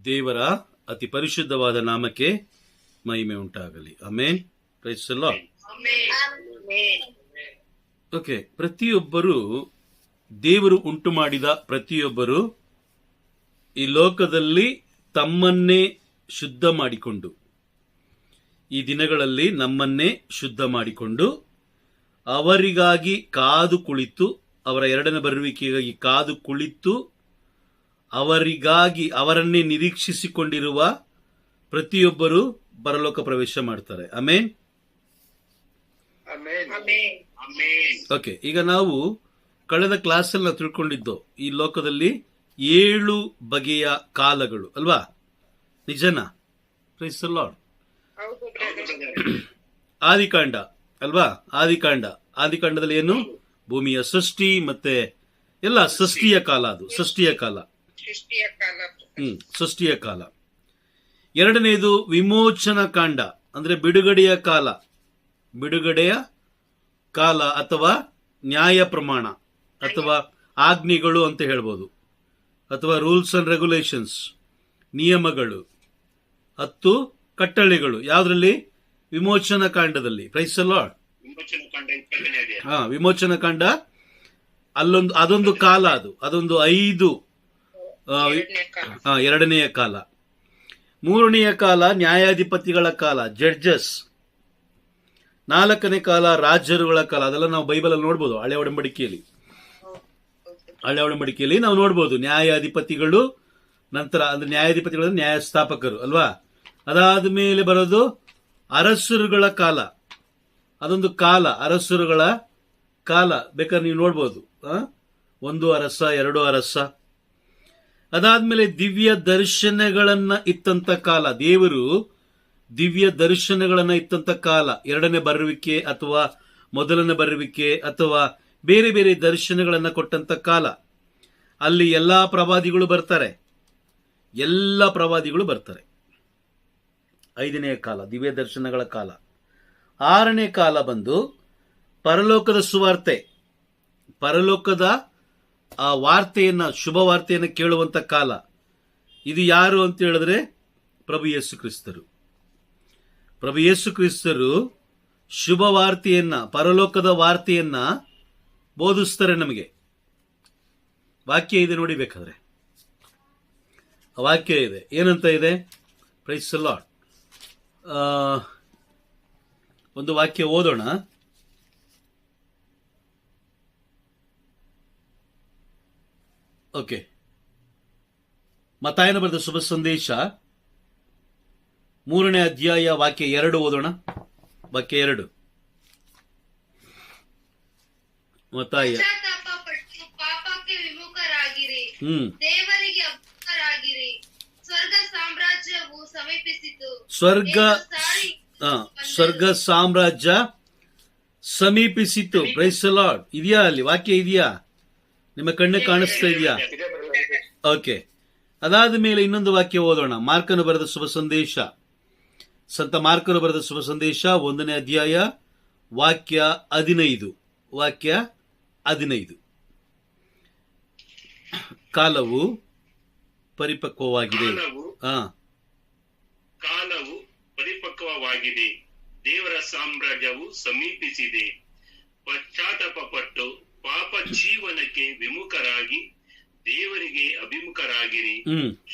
ದೇವರ ಅತಿ ಪರಿಶುದ್ಧವಾದ ನಾಮಕ್ಕೆ ಮಹಿಮೆ ಉಂಟಾಗಲಿ. Amen. Praise the Lord. Okay, ಪ್ರತಿಯೊಬ್ಬರು ದೇವರು ಉಂಟು ಮಾಡಿದ ಪ್ರತಿಯೊಬ್ಬರು ಈ ಲೋಕದಲ್ಲಿ ತಮ್ಮನ್ನೇ ಶುದ್ಧ ಮಾಡಿಕೊಂಡು, ಈ ದಿನಗಳಲ್ಲಿ ನಮ್ಮನ್ನೇ ಶುದ್ಧ ಮಾಡಿಕೊಂಡು ಅವರಿಗಾಗಿ ಕಾದು ಕುಳಿತು, ಅವರ ಎರಡನೇ ಬರುವಿಕೆಗಾಗಿ ಕಾದು ಕುಳಿತು ಅವರಿಗಾಗಿ ಅವರನ್ನೇ ನಿರೀಕ್ಷಿಸಿಕೊಂಡಿರುವ ಪ್ರತಿಯೊಬ್ಬರು ಪರಲೋಕ ಪ್ರವೇಶ ಮಾಡ್ತಾರೆ. ಆಮೆನ್. ಓಕೆ, ಈಗ ನಾವು ಕಳೆದ ಕ್ಲಾಸಲ್ಲಿ ನಾವು ತಿಳ್ಕೊಂಡಿದ್ದು ಈ ಲೋಕದಲ್ಲಿ 7 ಬಗೆಯ ಕಾಲಗಳು ಅಲ್ವಾ? ನಿಜನಾ? Praise the Lord. ಆದಿಕಾಂಡ ಅಲ್ವಾ? ಆದಿಕಾಂಡದಲ್ಲಿ ಏನು? ಭೂಮಿಯ ಸೃಷ್ಟಿ ಮತ್ತೆ ಎಲ್ಲ ಸೃಷ್ಟಿಯ ಕಾಲ. ಅದು ಸೃಷ್ಟಿಯ ಕಾಲ. ಸೃಷ್ಟಿಯ ಕಾಲ. ಎರಡನೇದು ವಿಮೋಚನಾ ಕಾಂಡ, ಅಂದ್ರೆ ಬಿಡುಗಡೆಯ ಕಾಲ ಅಥವಾ ನ್ಯಾಯ ಪ್ರಮಾಣ ಅಥವಾ ಆಜ್ಞೆಗಳು ಅಂತ ಹೇಳ್ಬೋದು, ಅಥವಾ ರೂಲ್ಸ್ ಅಂಡ್ ರೆಗ್ಯುಲೇಷನ್ಸ್, ನಿಯಮಗಳು, 10 ಕಟ್ಟಳೆಗಳು. ಯಾವ್ದ್ರಲ್ಲಿ? ವಿಮೋಚನಾ ಕಾಂಡದಲ್ಲಿ. Price the lord. ವಿಮೋಚನಾ ಕಾಂಡ ಅದೊಂದು ಕಾಲ. ಅದೊಂದು 5 ಎರಡನೆಯ ಕಾಲ. ಮೂರನೆಯ ಕಾಲ ನ್ಯಾಯಾಧಿಪತಿಗಳ ಕಾಲ, ಜಡ್ಜಸ್. 4ನೇ ಕಾಲ ರಾಜರುಗಳ ಕಾಲ. ಅದೆಲ್ಲ ನಾವು ಬೈಬಲಲ್ಲಿ ನೋಡ್ಬೋದು. ಹಳೆ ಒಡಂಬಡಿಕೆಯಲ್ಲಿ ನಾವು ನೋಡ್ಬೋದು. ನ್ಯಾಯಾಧಿಪತಿಗಳು ನಂತರ, ಅಂದ್ರೆ ನ್ಯಾಯಾಧಿಪತಿಗಳು ನ್ಯಾಯಸ್ಥಾಪಕರು ಅಲ್ವಾ? ಅದಾದ ಮೇಲೆ ಬರೋದು ಅರಸರುಗಳ ಕಾಲ. ಅದೊಂದು ಕಾಲ, ಅರಸರುಗಳ ಕಾಲ. ಬೇಕಾದ್ರೆ ನೀವು ನೋಡ್ಬೋದು, 1 ಅರಸ, 2 ಅರಸ. ಅದಾದ್ಮೇಲೆ ದಿವ್ಯ ದರ್ಶನಗಳನ್ನ ಇತ್ತಂತ ಕಾಲ. ದೇವರು ದಿವ್ಯ ದರ್ಶನಗಳನ್ನ ಇತ್ತಂತ ಕಾಲ. 2ನೇ ಬರುವಿಕೆ ಅಥವಾ ಮೊದಲನೇ ಬರುವಿಕೆ ಅಥವಾ ಬೇರೆ ಬೇರೆ ದರ್ಶನಗಳನ್ನ ಕೊಟ್ಟಂತ ಕಾಲ. ಅಲ್ಲಿ ಎಲ್ಲಾ ಪ್ರವಾದಿಗಳು ಬರ್ತಾರೆ. 5ನೇ ಕಾಲ ದಿವ್ಯ ದರ್ಶನಗಳ ಕಾಲ. 6ನೇ ಕಾಲ ಬಂದು ಪರಲೋಕದ ಸುವಾರ್ತೆ, ಪರಲೋಕದ ಆ ವಾರ್ತೆಯನ್ನ, ಶುಭ ವಾರ್ತೆಯನ್ನು ಕೇಳುವಂತ ಕಾಲ. ಇದು ಯಾರು ಅಂತ ಹೇಳಿದ್ರೆ ಪ್ರಭು ಯೇಸು ಕ್ರಿಸ್ತರು ಶುಭ ವಾರ್ತೆಯನ್ನ, ಪರಲೋಕದ ವಾರ್ತೆಯನ್ನ ಬೋಧಿಸ್ತಾರೆ ನಮಗೆ. ವಾಕ್ಯ ಇದೆ ನೋಡಿ, ಬೇಕಾದ್ರೆ ವಾಕ್ಯ ಇದೆ. ಏನಂತ ಇದೆ? Praise the Lord. ಒಂದು ವಾಕ್ಯ ಓದೋಣ. ಓಕೆ, ಮತ್ತಾಯನ ಬರೆದ ಶುಭ ಸಂದೇಶ 3ನೇ ಅಧ್ಯಾಯ ವಾಕ್ಯ 2 ಓದೋಣ. ವಾಕ್ಯ 2. ಮತ್ತಾಯ ಪಾಪಕ್ಕೆ ವಿಮುಖರಾಗಿರಿ, ದೇವರಿಗೆ ಅಭಿಮುಖರಾಗಿರಿ, ಸ್ವರ್ಗ ಸಾಮ್ರಾಜ್ಯವು ಸಮೀಪಿಸಿತು. ಸ್ವರ್ಗ ಸಾಮ್ರಾಜ್ಯ ಸಮೀಪಿಸಿತು. Praise the lord. ಇದೆಯಾ ಅಲ್ಲಿ ವಾಕ್ಯ? ಇದೆಯಾ? ನಿಮ್ಮ ಕಣ್ಣು ಕಾಣಿಸ್ತಾ ಇದೆಯಾ? ಓಕೆ, ಅದಾದ ಮೇಲೆ ಇನ್ನೊಂದು ವಾಕ್ಯ ಓದೋಣ. ಮಾರ್ಕನು ಬರೆದ ಶುಭ ಸಂದೇಶ, ಸಂತ ಮಾರ್ಕನು ಬರೆದ ಶುಭ ಸಂದೇಶ 1ನೇ ಅಧ್ಯಾಯ ವಾಕ್ಯ 15. ಕಾಲವು ಪರಿಪಕ್ವವಾಗಿದೆ. ದೇವರ ಸಾಮ್ರಾಜ್ಯವು ಸಮೀಪಿಸಿದೆ. ಪಶ್ಚಾತ್ತಾಪಪಟ್ಟು ಪಾಪ ಜೀವನಕ್ಕೆ ವಿಮುಖರಾಗಿ ದೇವರಿಗೆ ಅಭಿಮುಖರಾಗಿರಿ,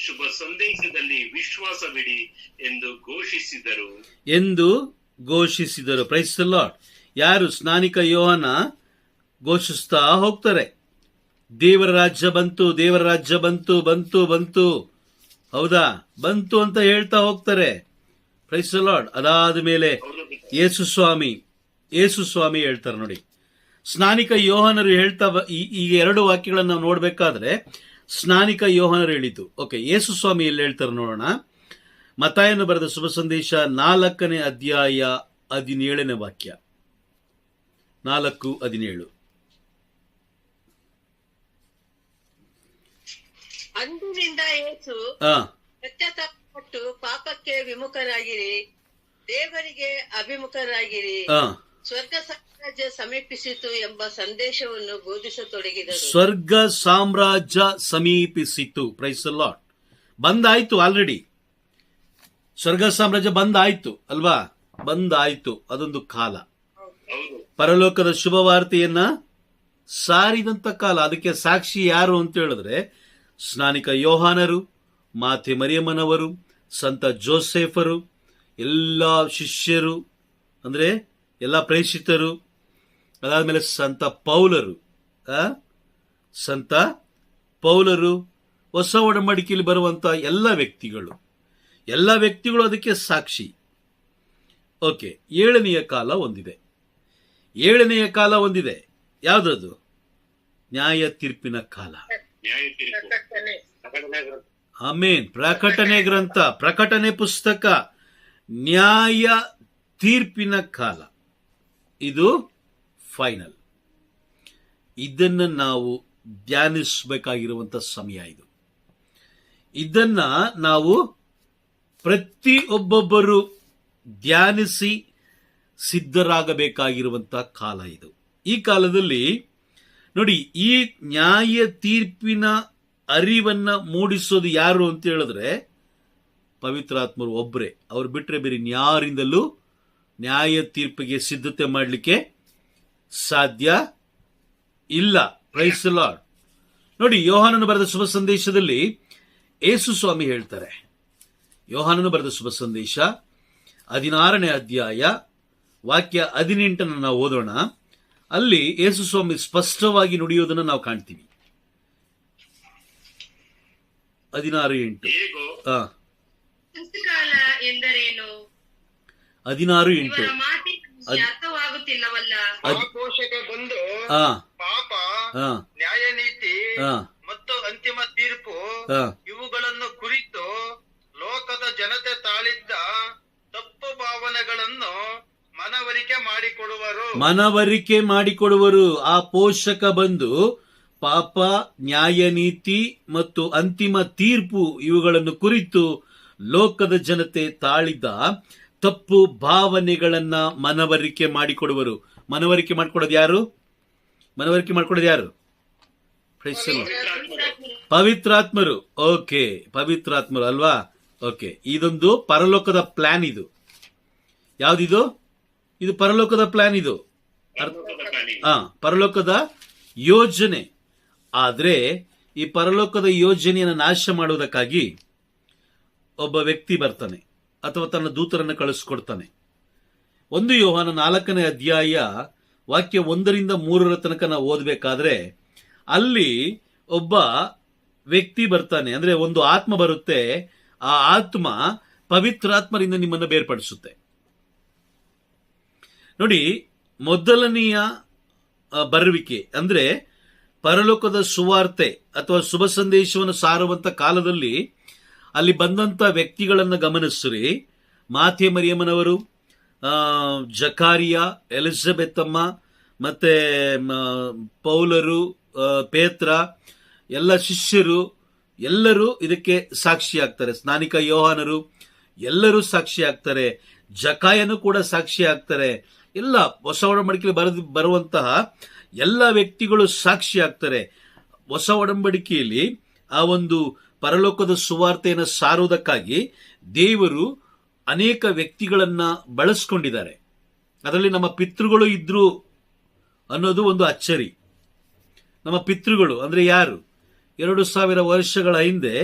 ಶುಭ ಸಂದೇಶದಲ್ಲಿ ವಿಶ್ವಾಸವಿಡಿ ಎಂದು ಘೋಷಿಸಿದರು. Praise the Lord. ಯಾರು? ಸ್ನಾನಿಕ ಯೋಹಾನ ಘೋಷಿಸ್ತಾ ಹೋಗ್ತಾರೆ. ದೇವರ ರಾಜ್ಯ ಬಂತು, ದೇವರ ರಾಜ್ಯ ಬಂತು. ಹೌದಾ? ಬಂತು ಅಂತ ಹೇಳ್ತಾ ಹೋಗ್ತಾರೆ. Praise the Lord. ಅದಾದ ಮೇಲೆ ಯೇಸು ಸ್ವಾಮಿ ಹೇಳ್ತಾರೆ ನೋಡಿ. ಸ್ನಾನಿಕ ಯೋಹಾನರು ಹೇಳ್ತಾ, ಈಗ 2 ವಾಕ್ಯಗಳನ್ನು ನಾವು ನೋಡ್ಬೇಕಾದ್ರೆ ಸ್ನಾನಿಕ ಯೋಹಾನರು ಹೇಳಿದ್ದು. ಓಕೆ, ಯೇಸು ಸ್ವಾಮಿ ಎಲ್ಲಿ ಹೇಳ್ತಾರೆ ನೋಡೋಣ. ಮತ್ತಾಯನು ಬರೆದ ಶುಭ ಸಂದೇಶ 4ನೇ ಅಧ್ಯಾಯ 17ನೇ ವಾಕ್ಯ. 4:17. ಅಂದಿನಿಂದ ಯೇಸು ಪಶ್ಚಾತ್ತಾಪಪಟ್ಟು ಪಾಪಕ್ಕೆ ವಿಮುಖರಾಗಿರಿ, ದೇವರಿಗೆ ಅಭಿಮುಖರಾಗಿರಿ, ಸ್ವರ್ಗ ಸಾಮ್ರಾಜ್ಯ ಸಮೀಪಿಸಿತು ಎಂಬ ಸಂದೇಶವನ್ನು ಬೋಧಿಸತೊಡಗಿದರು. ಸ್ವರ್ಗ ಸಾಮ್ರಾಜ್ಯ ಸಮೀಪಿಸಿತು. Praise the Lord. ಬಂದಾಯ್ತು, ಆಲ್ರೆಡಿ ಸ್ವರ್ಗ ಸಾಮ್ರಾಜ್ಯ ಬಂದಾಯ್ತು ಅಲ್ವಾ, ಬಂದಾಯ್ತು. ಅದೊಂದು ಕಾಲ, ಹೌದು. ಪರಲೋಕದ ಶುಭವಾರ್ತೆಯನ್ನ ಸಾರಿದಂತ ಕಾಲ. ಅದಕ್ಕೆ ಸಾಕ್ಷಿ ಯಾರು ಅಂತ ಹೇಳಿದ್ರೆ ಸ್ನಾನಿಕ ಯೋಹಾನರು, ಮಾತೆ ಮರಿಯಮ್ಮನವರು, ಸಂತ ಜೋಸೆಫರು, ಎಲ್ಲ ಶಿಷ್ಯರು ಅಂದ್ರೆ ಎಲ್ಲ ಪ್ರೇಷಿತರು, ಅದಾದ್ಮೇಲೆ ಸಂತ ಪೌಲರು, ಸಂತ ಪೌಲರು, ಹೊಸ ಒಡಂಬಡಿಕೆಯಲ್ಲಿ ಬರುವಂತ ಎಲ್ಲ ವ್ಯಕ್ತಿಗಳು ಅದಕ್ಕೆ ಸಾಕ್ಷಿ. ಓಕೆ, ಏಳನೆಯ ಕಾಲ ಒಂದಿದೆ. ಯಾವುದದು? ನ್ಯಾಯ ತೀರ್ಪಿನ ಕಾಲ. ನ್ಯಾಯ ತೀರ್ಪು. ಆಮೇನ್. ಪ್ರಕಟಣೆ ಪುಸ್ತಕ, ನ್ಯಾಯ ತೀರ್ಪಿನ ಕಾಲ. ಇದು ಫೈನಲ್. ಇದನ್ನ ನಾವು ಧ್ಯಾನಿಸಬೇಕಾಗಿರುವಂತ ಸಮಯ ಇದು. ಇದನ್ನ ನಾವು ಪ್ರತಿಯೊಬ್ಬೊಬ್ಬರು ಧ್ಯಾನಿಸಿ ಸಿದ್ಧರಾಗಬೇಕಾಗಿರುವಂತಹ ಕಾಲ ಇದು. ಈ ಕಾಲದಲ್ಲಿ ನೋಡಿ, ಈ ನ್ಯಾಯ ತೀರ್ಪಿನ ಅರಿವನ್ನ ಮೂಡಿಸೋದು ಯಾರು ಅಂತ ಹೇಳಿದ್ರೆ ಪವಿತ್ರಾತ್ಮರು ಒಬ್ಬರೇ. ಅವ್ರು ಬಿಟ್ರೆ ಬೇರೆ ಯಾರಿಂದಲೂ ನ್ಯಾಯ ತೀರ್ಪಿಗೆ ಸಿದ್ಧತೆ ಮಾಡಲಿಕ್ಕೆ ಸಾಧ್ಯ ಇಲ್ಲ. Praise the Lord. ನೋಡಿ, ಯೋಹಾನನು ಬರೆದ ಶುಭ ಸಂದೇಶದಲ್ಲಿ ಯೇಸು ಸ್ವಾಮಿ ಹೇಳ್ತಾರೆ. ಯೋಹಾನನು ಬರೆದ ಶುಭ ಸಂದೇಶ 16ನೇ ಅಧ್ಯಾಯ ವಾಕ್ಯ 18 ನಾವು ಓದೋಣ. ಅಲ್ಲಿ ಯೇಸು ಸ್ವಾಮಿ ಸ್ಪಷ್ಟವಾಗಿ ನುಡಿಯೋದನ್ನು ನಾವು ಕಾಣ್ತೀವಿ. 16:8. ಹೇಗೋ ಕಾಲ ಎಂದರೇನು? 16:8. ಇವರ ಮಾತಿಗೆ ಅರ್ಥವಾಗುತ್ತಿಲ್ಲವಲ್ಲ. ಪೋಷಕ ಬಂದು ಆ ಪಾಪ, ಆ ನ್ಯಾಯ ನೀತಿ ಆ ಮತ್ತು ಅಂತಿಮ ತೀರ್ಪು ಆ ಇವುಗಳನ್ನು ಕುರಿತು ಲೋಕದ ಜನತೆ ತಾಳಿದ್ದ ತಪ್ಪು ಭಾವನೆಗಳನ್ನು ಮನವರಿಕೆ ಮಾಡಿಕೊಡುವರು. ಆ ಪೋಷಕ ಬಂದು ಪಾಪ, ನ್ಯಾಯ ನೀತಿ ಮತ್ತು ಅಂತಿಮ ತೀರ್ಪು ಇವುಗಳನ್ನು ಕುರಿತು ಲೋಕದ ಜನತೆ ತಾಳಿದ ತಪ್ಪು ಭಾವನೆಗಳನ್ನ ಮನವರಿಕೆ ಮಾಡಿಕೊಡುವರು. ಮನವರಿಕೆ ಮಾಡಿಕೊಡೋದು ಯಾರು? ಪವಿತ್ರಾತ್ಮರು. ಓಕೆ, ಪವಿತ್ರಾತ್ಮರು ಅಲ್ವಾ? ಓಕೆ, ಇದೊಂದು ಪರಲೋಕದ ಪ್ಲಾನ್. ಇದು ಯಾವ್ದಿದು? ಇದು ಪರಲೋಕದ ಪ್ಲಾನ್. ಇದು ಪರಲೋಕದ ಯೋಜನೆ. ಆದ್ರೆ ಈ ಪರಲೋಕದ ಯೋಜನೆಯನ್ನು ನಾಶ ಮಾಡುವುದಕ್ಕಾಗಿ ಒಬ್ಬ ವ್ಯಕ್ತಿ ಬರ್ತಾನೆ ಅಥವಾ ತನ್ನ ದೂತರನ್ನು ಕಳಿಸ್ಕೊಡ್ತಾನೆ. 1 ಯೋಹಾನ 4ನೇ ಅಧ್ಯಾಯ ವಾಕ್ಯ 1ರಿಂದ 3 ತನಕ ನಾವು ಓದಬೇಕಾದ್ರೆ ಅಲ್ಲಿ ಒಬ್ಬ ವ್ಯಕ್ತಿ ಬರ್ತಾನೆ. ಅಂದ್ರೆ ಒಂದು ಆತ್ಮ ಬರುತ್ತೆ. ಆ ಆತ್ಮ ಪವಿತ್ರಾತ್ಮರಿಂದ ನಿಮ್ಮನ್ನು ಬೇರ್ಪಡಿಸುತ್ತೆ. ನೋಡಿ, ಮೊದಲನೆಯ ಬರುವಿಕೆ ಅಂದ್ರೆ ಪರಲೋಕದ ಸುವಾರ್ತೆ ಅಥವಾ ಶುಭ ಸಂದೇಶವನ್ನು ಸಾರುವಂತ ಕಾಲದಲ್ಲಿ ಅಲ್ಲಿ ಬಂದಂತ ವ್ಯಕ್ತಿಗಳನ್ನು ಗಮನಿಸ್ರಿ. ಮಾತೆ ಮರಿಯಮ್ಮನವರು, ಜಕಾರಿಯ, ಎಲಿಜಬೆತ್ ಅಮ್ಮ, ಮತ್ತೆ ಪೌಲರು, ಪೇತ್ರ, ಎಲ್ಲ ಶಿಷ್ಯರು ಎಲ್ಲರೂ ಇದಕ್ಕೆ ಸಾಕ್ಷಿಯಾಗ್ತಾರೆ. ಸ್ನಾನಿಕ ಯೋಹಾನರು ಎಲ್ಲರೂ ಸಾಕ್ಷಿಯಾಗ್ತಾರೆ. ಜಕಾಯನು ಕೂಡ ಸಾಕ್ಷಿಯಾಗ್ತಾರೆ. ಎಲ್ಲ ಹೊಸ ಒಡಂಬಡಿಕೆಯಲ್ಲಿ ಬರುವಂತಹ ಎಲ್ಲ ವ್ಯಕ್ತಿಗಳು ಸಾಕ್ಷಿಯಾಗ್ತಾರೆ. ಹೊಸ ಒಡಂಬಡಿಕೆಯಲ್ಲಿ ಆ ಒಂದು ಪರಲೋಕದ ಸುವಾರ್ತೆಯನ್ನು ಸಾರುವುದಕ್ಕಾಗಿ ದೇವರು ಅನೇಕ ವ್ಯಕ್ತಿಗಳನ್ನ ಬಳಸ್ಕೊಂಡಿದ್ದಾರೆ. ಅದರಲ್ಲಿ ನಮ್ಮ ಪಿತೃಗಳು ಇದ್ರು ಅನ್ನೋದು ಒಂದು ಅಚ್ಚರಿ. ನಮ್ಮ ಪಿತೃಗಳು ಅಂದ್ರೆ ಯಾರು? 2000 ವರ್ಷಗಳ ಹಿಂದೆ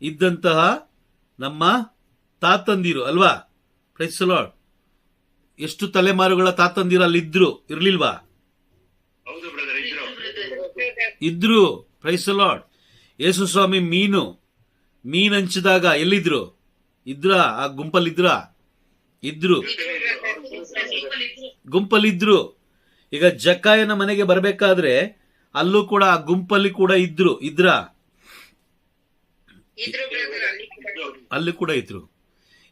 ಇದ್ದಂತಹ ನಮ್ಮ ತಾತಂದಿರು ಅಲ್ವಾ? Praise the Lord. ಎಷ್ಟು ತಲೆಮಾರುಗಳ ತಾತಂದಿರು ಅಲ್ಲಿ ಇರ್ಲಿಲ್ವಾ? ಇದ್ರು. Praise the Lord. ಯೇಸು ಸ್ವಾಮಿ ಮೀನ್ ಹಂಚಿದಾಗ ಎಲ್ಲಿದ್ರು? ಆ ಗುಂಪಲ್ಲಿದ್ರು. ಈಗ ಜಕ್ಕಾಯನ ಮನೆಗೆ ಬರಬೇಕಾದ್ರೆ ಅಲ್ಲೂ ಕೂಡ ಆ ಗುಂಪಲ್ಲಿ ಕೂಡ ಅಲ್ಲಿ ಕೂಡ ಇದ್ರು.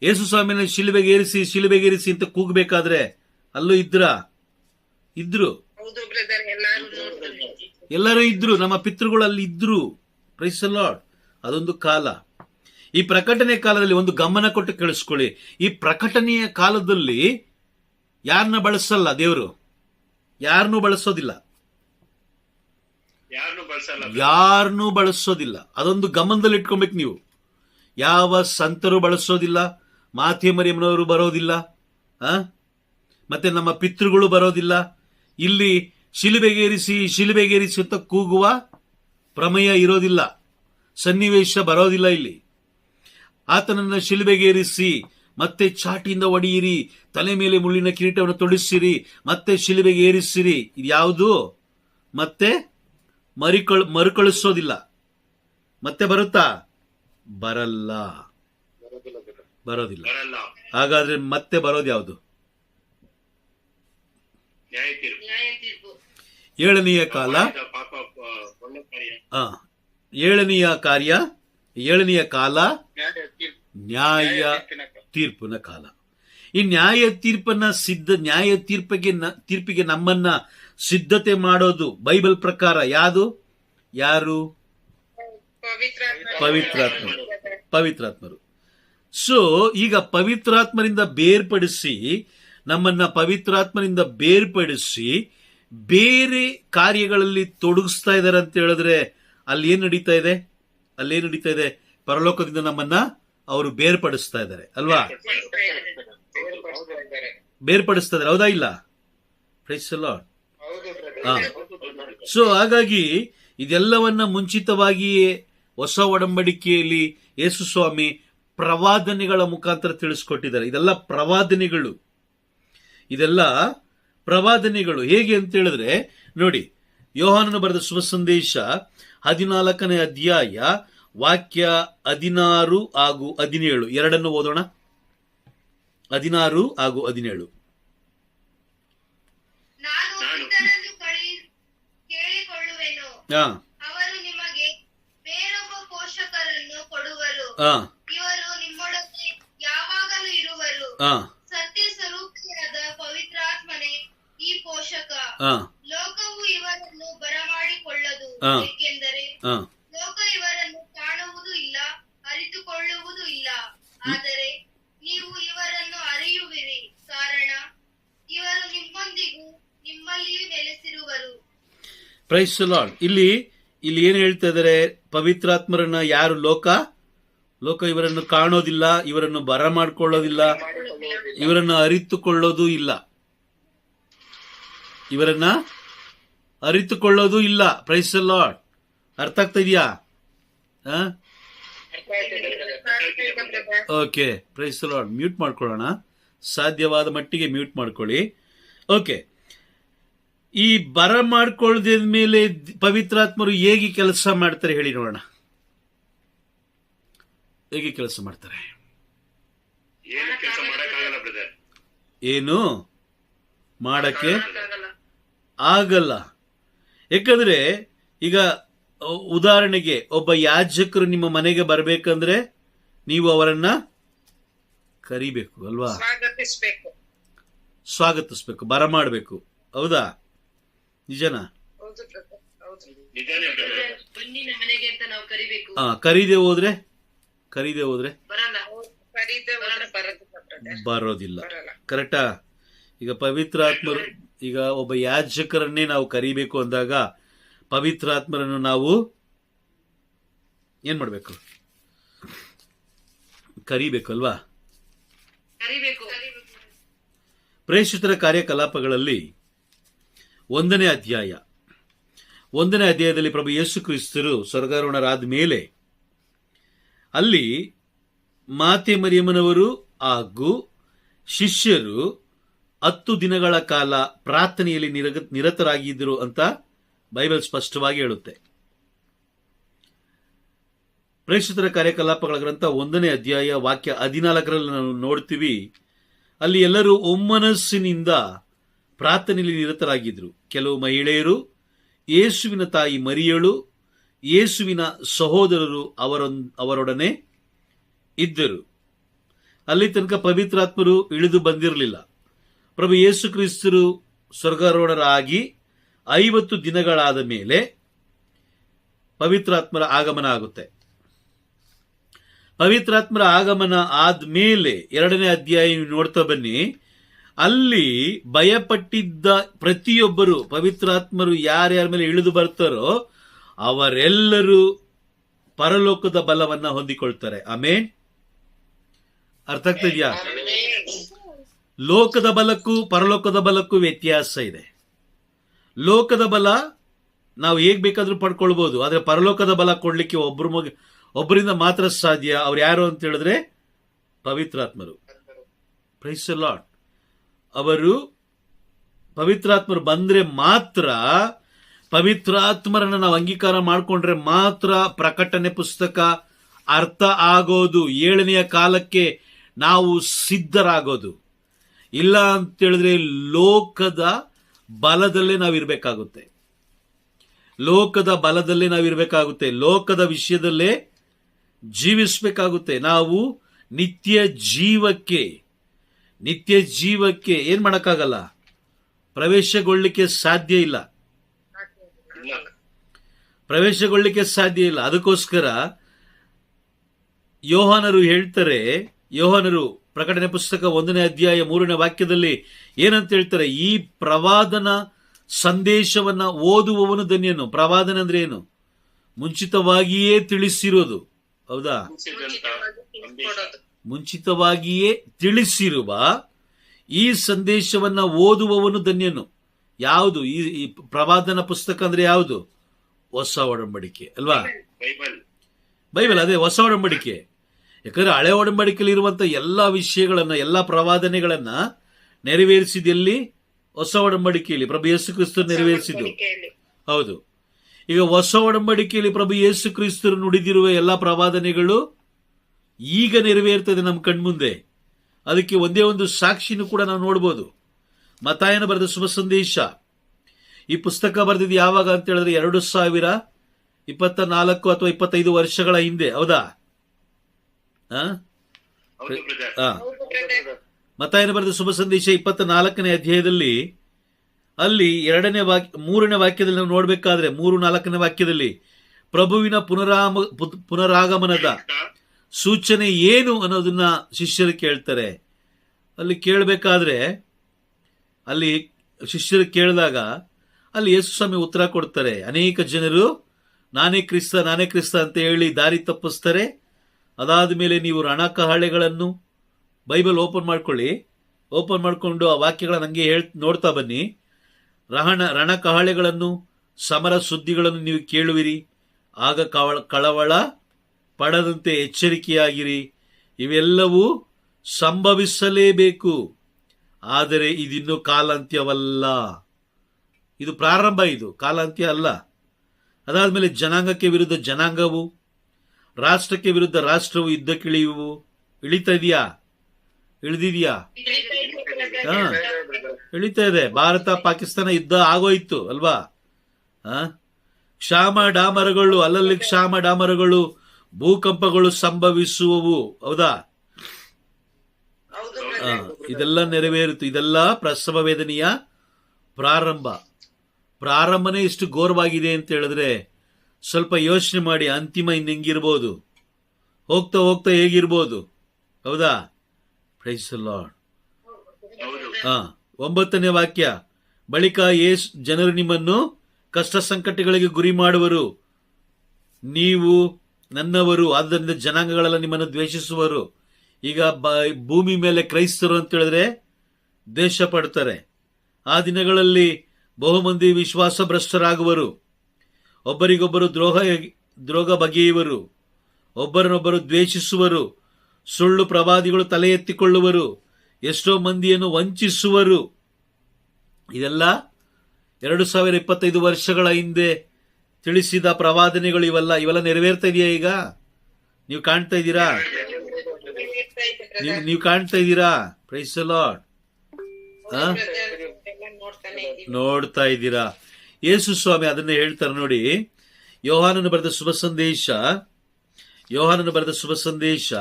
ಯೇಸು ಸ್ವಾಮಿನ ಶಿಲುಬೆಗೇರಿಸಿ ಅಂತ ಕೂಗಬೇಕಾದ್ರೆ ಅಲ್ಲೂ ಇದ್ರು. ಎಲ್ಲರೂ ಇದ್ರು. ನಮ್ಮ ಪಿತೃಗಳು ಅಲ್ಲಿ ಇದ್ರು. Praise the Lord. ಅದೊಂದು ಕಾಲ. ಈ ಪ್ರಕಟಣೆ ಕಾಲದಲ್ಲಿ ಒಂದು ಗಮನ ಕೊಟ್ಟು ಕೇಳಿಸ್ಕೊಳ್ಳಿ. ಈ ಪ್ರಕಟಣೆಯ ಕಾಲದಲ್ಲಿ ಯಾರನ್ನ ಬಳಸಲ್ಲ ದೇವರು. ಯಾರನ್ನೂ ಬಳಸೋದಿಲ್ಲ. ಅದೊಂದು ಗಮನದಲ್ಲಿ ಇಟ್ಕೊಬೇಕು ನೀವು. ಯಾವ ಸಂತರು ಬಳಸೋದಿಲ್ಲ, ಮಾತೆ ಮರಿಯಮ್ಮನವರು ಬರೋದಿಲ್ಲ, ಮತ್ತೆ ನಮ್ಮ ಪಿತೃಗಳು ಬರೋದಿಲ್ಲ. ಇಲ್ಲಿ ಶಿಲುಬೆಗೇರಿಸಿ ಅಂತ ಕೂಗುವ ಪ್ರಮೇಯ ಇರೋದಿಲ್ಲ, ಸನ್ನಿವೇಶ ಬರೋದಿಲ್ಲ. ಇಲ್ಲಿ ಆತನನ್ನ ಶಿಲುಬೆಗೇರಿಸಿ ಮತ್ತೆ ಚಾಟಿಯಿಂದ ಒಡೆಯಿರಿ, ತಲೆ ಮೇಲೆ ಮುಳ್ಳಿನ ಕಿರೀಟವನ್ನು ತೊಡಿಸಿರಿ, ಮತ್ತೆ ಶಿಲುಬೆಗೆ ಏರಿಸಿರಿ, ಇದು ಯಾವುದು ಮತ್ತೆ ಮರುಕಳಿಸೋದಿಲ್ಲ. ಮತ್ತೆ ಬರುತ್ತಾ? ಬರೋದಿಲ್ಲ. ಹಾಗಾದ್ರೆ ಮತ್ತೆ ಬರೋದು ಯಾವುದು? ನ್ಯಾಯ ತೀರ್ಪು. ಏಳನೆಯ ಕಾಲ, ಏಳನೆಯ ಕಾಲ ನ್ಯಾಯ ತೀರ್ಪಿನ ಕಾಲ. ಈ ನ್ಯಾಯ ತೀರ್ಪಿಗೆ ನಮ್ಮನ್ನ ಸಿದ್ಧತೆ ಮಾಡೋದು ಬೈಬಲ್ ಪ್ರಕಾರ ಯಾರು? ಪವಿತ್ರಾತ್ಮರು. ಸೊ ಈಗ ನಮ್ಮನ್ನ ಪವಿತ್ರಾತ್ಮರಿಂದ ಬೇರ್ಪಡಿಸಿ ಬೇರೆ ಕಾರ್ಯಗಳಲ್ಲಿ ತೊಡಗಿಸ್ತಾ ಇದ್ದಾರೆ ಅಂತ ಹೇಳಿದ್ರೆ ಅಲ್ಲಿ ಏನ್ ನಡೀತಾ ಇದೆ? ಪರಲೋಕದಿಂದ ನಮ್ಮನ್ನ ಅವರು ಬೇರ್ಪಡಿಸ್ತಾ ಇದ್ದಾರೆ ಅಲ್ವಾ? ಬೇರ್ಪಡಿಸ್ತಾ ಇದ್ದಾರೆ, ಹೌದಾ ಇಲ್ಲ? Praise the lord. ಸೊ ಹಾಗಾಗಿ ಇದೆಲ್ಲವನ್ನ ಮುಂಚಿತವಾಗಿಯೇ ಹೊಸ ಒಡಂಬಡಿಕೆಯಲ್ಲಿ ಯೇಸು ಸ್ವಾಮಿ ಪ್ರವಾದನೆಗಳ ಮುಖಾಂತರ ತಿಳಿಸ್ಕೊಟ್ಟಿದ್ದಾರೆ. ಇದೆಲ್ಲ ಪ್ರವಾದನೆಗಳು ಹೇಗೆ ಅಂತ ಹೇಳಿದ್ರೆ ನೋಡಿ, ಯೋಹಾನನು ಬರೆದ ಶುಭ ಸಂದೇಶ 14ನೇ ಅಧ್ಯಾಯ ವಾಕ್ಯ 16 ಹಾಗೂ 17 ಎರಡನ್ನು ಓದೋಣ. 16 ಹಾಗೂ 17. ಕೇಳಿಕೊಳ್ಳುವೆನು, ಅವರು ನಿಮಗೆ ಬೇರೊಬ್ಬ ಪೋಷಕರನ್ನು ಕೊಡುವರು, ಇವರು ನಿಮ್ಮೊಳಗೆ ಯಾವಾಗಲೂ ಇರುವರು. ಸತ್ಯ ಸ್ವರೂಪಿಯಾದ ಪವಿತ್ರಾತ್ಮನೇ ಈ ಪೋಷಕ. ಲೋಕವು ಇವರನ್ನು ಬರಮಾಡಿಕೊಳ್ಳದು, ಏಕೆಂದರೆ ಲೋಕ ಇವರನ್ನು ಕಾಣುವುದೂ ಇಲ್ಲ, ಅರಿತುಕೊಳ್ಳುವುದೂ ಇಲ್ಲ. ಆದರೆ ನೀವು ಇವರನ್ನು ಅರಿಯುವಿರಿ, ಕಾರಣ ಇವರು ನಿಮ್ಮೊಂದಿಗೂ ನಿಮ್ಮಲ್ಲಿಯೂ ನೆಲೆಸಿರುವರು. Praise the Lord. ಇಲ್ಲಿ ಏನ್ ಹೇಳ್ತಾ ಇದ್ದಾರೆ? ಪವಿತ್ರಾತ್ಮರನ್ನ ಯಾರು? ಲೋಕ ಇವರನ್ನು ಕಾಣೋದಿಲ್ಲ, ಇವರನ್ನು ಬರಮಾಡ್ಕೊಳ್ಳೋದಿಲ್ಲ, ಇವರನ್ನು ಅರಿತುಕೊಳ್ಳೋದು ಇಲ್ಲ. Praise the lord. ಅರ್ಥ ಆಗ್ತಾ ಇದೆಯಾ? Okay, praise the Lord. Mute ಮಾಡ್ಕೊಳ್ಳೋಣ, ಸಾಧ್ಯವಾದ ಮಟ್ಟಿಗೆ ಮ್ಯೂಟ್ ಮಾಡ್ಕೊಳ್ಳಿ. ಓಕೆ, ಈ ಬರಮಾಡ್ಕೊಳ್ಳದ ಮೇಲೆ ಪವಿತ್ರಾತ್ಮರು ಹೇಗೆ ಕೆಲಸ ಮಾಡ್ತಾರೆ ಹೇಳಿ ನೋಡೋಣ. ಹೇಗೆ ಕೆಲಸ ಮಾಡ್ತಾರೆ? ಏನು ಮಾಡಕ್ಕೆ ಆಗಲ್ಲ. ಯಾಕಂದ್ರೆ ಈಗ ಉದಾಹರಣೆಗೆ ಒಬ್ಬ ಯಾಜಕರು ನಿಮ್ಮ ಮನೆಗೆ ಬರಬೇಕಂದ್ರೆ ನೀವು ಅವರನ್ನ ಕರಿಬೇಕು ಅಲ್ವಾ? ಸ್ವಾಗತಿಸ್ಬೇಕು, ಬರಮಾಡಬೇಕು. ಹೌದಾ? ನಿಜನಾ? ಕರೀದೆ ಹೋದ್ರೆ ಬರೋದಿಲ್ಲ. ಕರೆಕ್ಟಾ? ಈಗ ಪವಿತ್ರಾತ್ಮರು, ಈಗ ಒಬ್ಬ ಯಾಜಕರನ್ನೇ ನಾವು ಕರಿಬೇಕು ಅಂದಾಗ ಪವಿತ್ರಾತ್ಮರನ್ನು ನಾವು ಏನ್ ಮಾಡ್ಬೇಕು? ಕರಿಬೇಕು ಅಲ್ವಾ? ಪ್ರೇಷಿತರ ಕಾರ್ಯಕಲಾಪಗಳಲ್ಲಿ 1ನೇ ಅಧ್ಯಾಯದಲ್ಲಿ ಪ್ರಭು ಯೇಸು ಕ್ರಿಸ್ತರು ಸ್ವರ್ಗಾರೋಹಣರಾದ ಮೇಲೆ ಅಲ್ಲಿ ಮಾತೆ ಮರಿಯಮ್ಮನವರು ಹಾಗೂ ಶಿಷ್ಯರು 10 ದಿನಗಳ ಕಾಲ ಪ್ರಾರ್ಥನೆಯಲ್ಲಿ ನಿರತರಾಗಿದ್ದರು ಅಂತ ಬೈಬಲ್ ಸ್ಪಷ್ಟವಾಗಿ ಹೇಳುತ್ತೆ. ಪ್ರೇಷಿತರ ಕಾರ್ಯಕಲಾಪಗಳ ಗ್ರಂಥ 1ನೇ ಅಧ್ಯಾಯ ವಾಕ್ಯ 14ರಲ್ಲಿ ನಾವು ನೋಡ್ತೀವಿ, ಅಲ್ಲಿ ಎಲ್ಲರೂ ಒಮ್ಮನಸ್ಸಿನಿಂದ ಪ್ರಾರ್ಥನೆಯಲ್ಲಿ ನಿರತರಾಗಿದ್ರು. ಕೆಲವು ಮಹಿಳೆಯರು, ಯೇಸುವಿನ ತಾಯಿ ಮರಿಯಳು, ಯೇಸುವಿನ ಸಹೋದರರು ಅವರೊಡನೆ ಇದ್ದರು. ಅಲ್ಲಿ ತನಕ ಪವಿತ್ರಾತ್ಮರು ಇಳಿದು ಬಂದಿರಲಿಲ್ಲ. ಪ್ರಭು ಯೇಸು ಕ್ರಿಸ್ತರು ಸ್ವರ್ಗಾರೋಹಣರಾಗಿ 50 ದಿನಗಳಾದ ಮೇಲೆ ಪವಿತ್ರಾತ್ಮರ ಆಗಮನ ಆಗುತ್ತೆ. ಪವಿತ್ರಾತ್ಮರ ಆಗಮನ ಆದ್ಮೇಲೆ 2ನೇ ಅಧ್ಯಾಯ ನೋಡ್ತಾ ಬನ್ನಿ. ಅಲ್ಲಿ ಭಯಪಟ್ಟಿದ್ದ ಪ್ರತಿಯೊಬ್ಬರು, ಪವಿತ್ರಾತ್ಮರು ಯಾರ್ಯಾರ ಮೇಲೆ ಇಳಿದು ಬರ್ತಾರೋ ಅವರೆಲ್ಲರೂ ಪರಲೋಕದ ಬಲವನ್ನ ಹೊಂದಿಕೊಳ್ತಾರೆ. ಆಮೇನ್. ಅರ್ಥ ಆಗ್ತಾ ಇದೆಯಾ? ಲೋಕದ ಬಲಕ್ಕೂ ಪರಲೋಕದ ಬಲಕ್ಕೂ ವ್ಯತ್ಯಾಸ ಇದೆ. ಲೋಕದ ಬಲ ನಾವು ಹೇಗ್ ಬೇಕಾದ್ರೂ ಪಡ್ಕೊಳ್ಬಹುದು, ಆದ್ರೆ ಪರಲೋಕದ ಬಲ ಕೊಡ್ಲಿಕ್ಕೆ ಒಬ್ಬರಿಂದ ಮಾತ್ರ ಸಾಧ್ಯ. ಅವ್ರು ಯಾರು ಅಂತ ಹೇಳಿದ್ರೆ ಪವಿತ್ರಾತ್ಮರು. Price the lord. ಅವರು ಪವಿತ್ರಾತ್ಮರು ಬಂದ್ರೆ ಮಾತ್ರ, ಪವಿತ್ರಾತ್ಮರನ್ನ ನಾವು ಅಂಗೀಕಾರ ಮಾಡಿಕೊಂಡ್ರೆ ಮಾತ್ರ ಪ್ರಕಟಣೆ ಪುಸ್ತಕ ಅರ್ಥ ಆಗೋದು, 7ನೆಯ ಕಾಲಕ್ಕೆ ನಾವು ಸಿದ್ಧರಾಗೋದು. ಇಲ್ಲ ಅಂತ ಹೇಳಿದ್ರೆ ಲೋಕದ ಬಲದಲ್ಲೇ ನಾವಿರ್ಬೇಕಾಗುತ್ತೆ. ಲೋಕದ ಬಲದಲ್ಲೇ ನಾವಿರ್ಬೇಕಾಗುತ್ತೆ. ಲೋಕದ ವಿಷಯದಲ್ಲೇ ಜೀವಿಸಬೇಕಾಗುತ್ತೆ. ನಾವು ನಿತ್ಯ ಜೀವಕ್ಕೆ ಏನ್ ಮಾಡಕ್ಕಾಗಲ್ಲ, ಪ್ರವೇಶಗೊಳ್ಳಿಕ್ಕೆ ಸಾಧ್ಯ ಇಲ್ಲ. ಅದಕ್ಕೋಸ್ಕರ ಯೋಹಾನರು ಹೇಳ್ತಾರೆ, ಪ್ರಕಟಣೆ ಪುಸ್ತಕ 1ನೇ ಅಧ್ಯಾಯ 3ನೇ ವಾಕ್ಯದಲ್ಲಿ ಏನಂತ ಹೇಳ್ತಾರೆ? ಈ ಪ್ರವಾದನ ಸಂದೇಶವನ್ನ ಓದುವವನು ಧನ್ಯನು. ಪ್ರವಾದನ ಅಂದ್ರೆ ಏನು? ಮುಂಚಿತವಾಗಿಯೇ ತಿಳಿಸಿರೋದು. ಹೌದಾ? ಮುಂಚಿತವಾಗಿಯೇ ತಿಳಿಸಿರುವ ಈ ಸಂದೇಶವನ್ನ ಓದುವವನು ಧನ್ಯನು. ಯಾವುದು ಈ ಪ್ರವಾದನ ಪುಸ್ತಕ ಅಂದ್ರೆ ಯಾವುದು? ಹೊಸ ಒಡಂಬಡಿಕೆ ಅಲ್ವಾ? ಬೈಬಲ್ ಅದೇ ಹೊಸ ಒಡಂಬಡಿಕೆ. ಯಾಕಂದ್ರೆ ಹಳೆ ಒಡಂಬಡಿಕೆಯಲ್ಲಿ ಇರುವಂತ ಎಲ್ಲಾ ವಿಷಯಗಳನ್ನ, ಎಲ್ಲಾ ಪ್ರವಾದನೆಗಳನ್ನ ನೆರವೇರಿಸಿದಲ್ಲಿ ಹೊಸ ಒಡಂಬಡಿಕೆಯಲ್ಲಿ ಪ್ರಭು ಯೇಸು ಕ್ರಿಸ್ತರು ನೆರವೇರಿಸಿದ್ದು. ಹೌದು. ಈಗ ಹೊಸ ಒಡಂಬಡಿಕೆಯಲ್ಲಿ ಪ್ರಭು ಯೇಸು ಕ್ರಿಸ್ತರು ನುಡಿದಿರುವ ಎಲ್ಲಾ ಪ್ರವಾದನೆಗಳು ಈಗ ನೆರವೇರ್ತದೆ ನಮ್ಮ ಕಣ್ಮುಂದೆ. ಅದಕ್ಕೆ ಒಂದೇ ಒಂದು ಸಾಕ್ಷಿನೂ ಕೂಡ ನಾವು ನೋಡ್ಬೋದು. ಮತ್ತಾಯನ ಬರೆದ ಶುಭ ಸಂದೇಶ, ಈ ಪುಸ್ತಕ ಬರೆದಿದ್ದು ಯಾವಾಗ ಅಂತ ಹೇಳಿದ್ರೆ 2024 ಅಥವಾ 25 ವರ್ಷಗಳ ಹಿಂದೆ. ಹೌದಾ? ಮತ್ತಾಯನ ಬರೆದ ಶುಭ ಸಂದೇಶ 24ನೇ ಅಧ್ಯಾಯದಲ್ಲಿ, ಅಲ್ಲಿ 3ನೇ ವಾಕ್ಯದಲ್ಲಿ ನಾವು ನೋಡ್ಬೇಕಾದ್ರೆ 3-4ನೇ ವಾಕ್ಯದಲ್ಲಿ ಪ್ರಭುವಿನ ಪುನರಾಗಮನದ ಸೂಚನೆ ಏನು ಅನ್ನೋದನ್ನ ಶಿಷ್ಯರು ಕೇಳ್ತಾರೆ. ಅಲ್ಲಿ ಕೇಳಬೇಕಾದ್ರೆ, ಅಲ್ಲಿ ಶಿಷ್ಯರು ಕೇಳಿದಾಗ ಅಲ್ಲಿ ಯೇಸು ಸ್ವಾಮಿ ಉತ್ತರ ಕೊಡ್ತಾರೆ. ಅನೇಕ ಜನರು ನಾನೇ ಕ್ರಿಸ್ತ ಅಂತ ಹೇಳಿ ದಾರಿ ತಪ್ಪಿಸ್ತಾರೆ. ಅದಾದ ಮೇಲೆ ನೀವು ರಣಕಹಳೆಗಳನ್ನು, ಬೈಬಲ್ ಓಪನ್ ಮಾಡಿಕೊಂಡು ಆ ವಾಕ್ಯಗಳನ್ನ ಹಂಗೆ ನೋಡ್ತಾ ಬನ್ನಿ. ರಣಕಹಳೆಗಳನ್ನು, ಸಮರ ಸುದ್ದಿಗಳನ್ನು ನೀವು ಕೇಳುವಿರಿ. ಆಗ ಕಳವಳ ಪಡದಂತೆ ಎಚ್ಚರಿಕೆಯಾಗಿರಿ. ಇವೆಲ್ಲವೂ ಸಂಭವಿಸಲೇಬೇಕು. ಆದರೆ ಇದಿನ್ನು ಕಾಲಾಂತ್ಯವಲ್ಲ. ಇದು ಪ್ರಾರಂಭ, ಇದು ಕಾಲಾಂತ್ಯ ಅಲ್ಲ. ಅದಾದ್ಮೇಲೆ ಜನಾಂಗಕ್ಕೆ ವಿರುದ್ಧ ಜನಾಂಗವು, ರಾಷ್ಟ್ರಕ್ಕೆ ವಿರುದ್ಧ ರಾಷ್ಟ್ರವು ಯುದ್ಧಕ್ಕಿಳಿಯುವು. ಇಳಿದಿದ್ಯಾ? ಇಳಿತಾ ಇದೆ. ಭಾರತ ಪಾಕಿಸ್ತಾನ ಯುದ್ಧ ಆಗೋಯ್ತು ಅಲ್ವಾ? ಅಲ್ಲಲ್ಲಿ ಕ್ಷಾಮ ಡಾಮರಗಳು, ಭೂಕಂಪಗಳು ಸಂಭವಿಸುವವು. ಹೌದಾ? ಇದೆಲ್ಲ ನೆರವೇರಿತು. ಇದೆಲ್ಲ ಪ್ರಸವ ವೇದನೆಯ ಪ್ರಾರಂಭನೇ ಇಷ್ಟು ಘೋರವಾಗಿದೆ ಅಂತ ಹೇಳಿದ್ರೆ ಸ್ವಲ್ಪ ಯೋಚನೆ ಮಾಡಿ. ಅಂತಿಮ ಹೆಂಗಿರ್ಬೋದು, ಹೋಗ್ತಾ ಹೋಗ್ತಾ ಹೇಗಿರ್ಬೋದು? ಹೌದಾ? Price the lord. 9ನೇ ವಾಕ್ಯ, ಬಳಿಕ ಜನರು ನಿಮ್ಮನ್ನು ಕಷ್ಟ ಸಂಕಟಗಳಿಗೆ ಗುರಿ ಮಾಡುವರು, ನೀವು ನನ್ನವರು, ಆದ್ದರಿಂದ ಜನಾಂಗಗಳೆಲ್ಲ ನಿಮ್ಮನ್ನು ದ್ವೇಷಿಸುವರು. ಈಗ ಭೂಮಿ ಮೇಲೆ ಕ್ರೈಸ್ತರು ಅಂತ ಹೇಳಿದ್ರೆ ದ್ವೇಷ ಪಡ್ತಾರೆ. ಆ ದಿನಗಳಲ್ಲಿ ಬಹುಮಂದಿ ವಿಶ್ವಾಸ ಭ್ರಷ್ಟರಾಗುವರು, ಒಬ್ಬರಿಗೊಬ್ಬರು ದ್ರೋಹ ಬಗೆಯುವರು, ಒಬ್ಬರನ್ನೊಬ್ಬರು ದ್ವೇಷಿಸುವರು, ಸುಳ್ಳು ಪ್ರವಾದಿಗಳು ತಲೆ ಎತ್ತಿಕೊಳ್ಳುವರು, ಎಷ್ಟೋ ಮಂದಿಯನ್ನು ವಂಚಿಸುವರು. ಇದೆಲ್ಲ 2025 ವರ್ಷಗಳ ಹಿಂದೆ ತಿಳಿಸಿದ ಪ್ರವಾದನೆಗಳು. ಇವೆಲ್ಲ ನೆರವೇರ್ತಾ ಇದೆಯಾ? ಈಗ ನೀವು ಕಾಣ್ತಾ ಇದ್ದೀರಾ? ನೀವು ಕಾಣ್ತಾ ಇದ್ದೀರಾ? Praise the Lord. ನೋಡ್ತಾ ಇದ್ದೀರಾ? ಯೇಸು ಸ್ವಾಮಿ ಅದನ್ನ ಹೇಳ್ತಾರೆ ನೋಡಿ. ಯೋಹಾನನು ಬರೆದ ಶುಭ ಸಂದೇಶ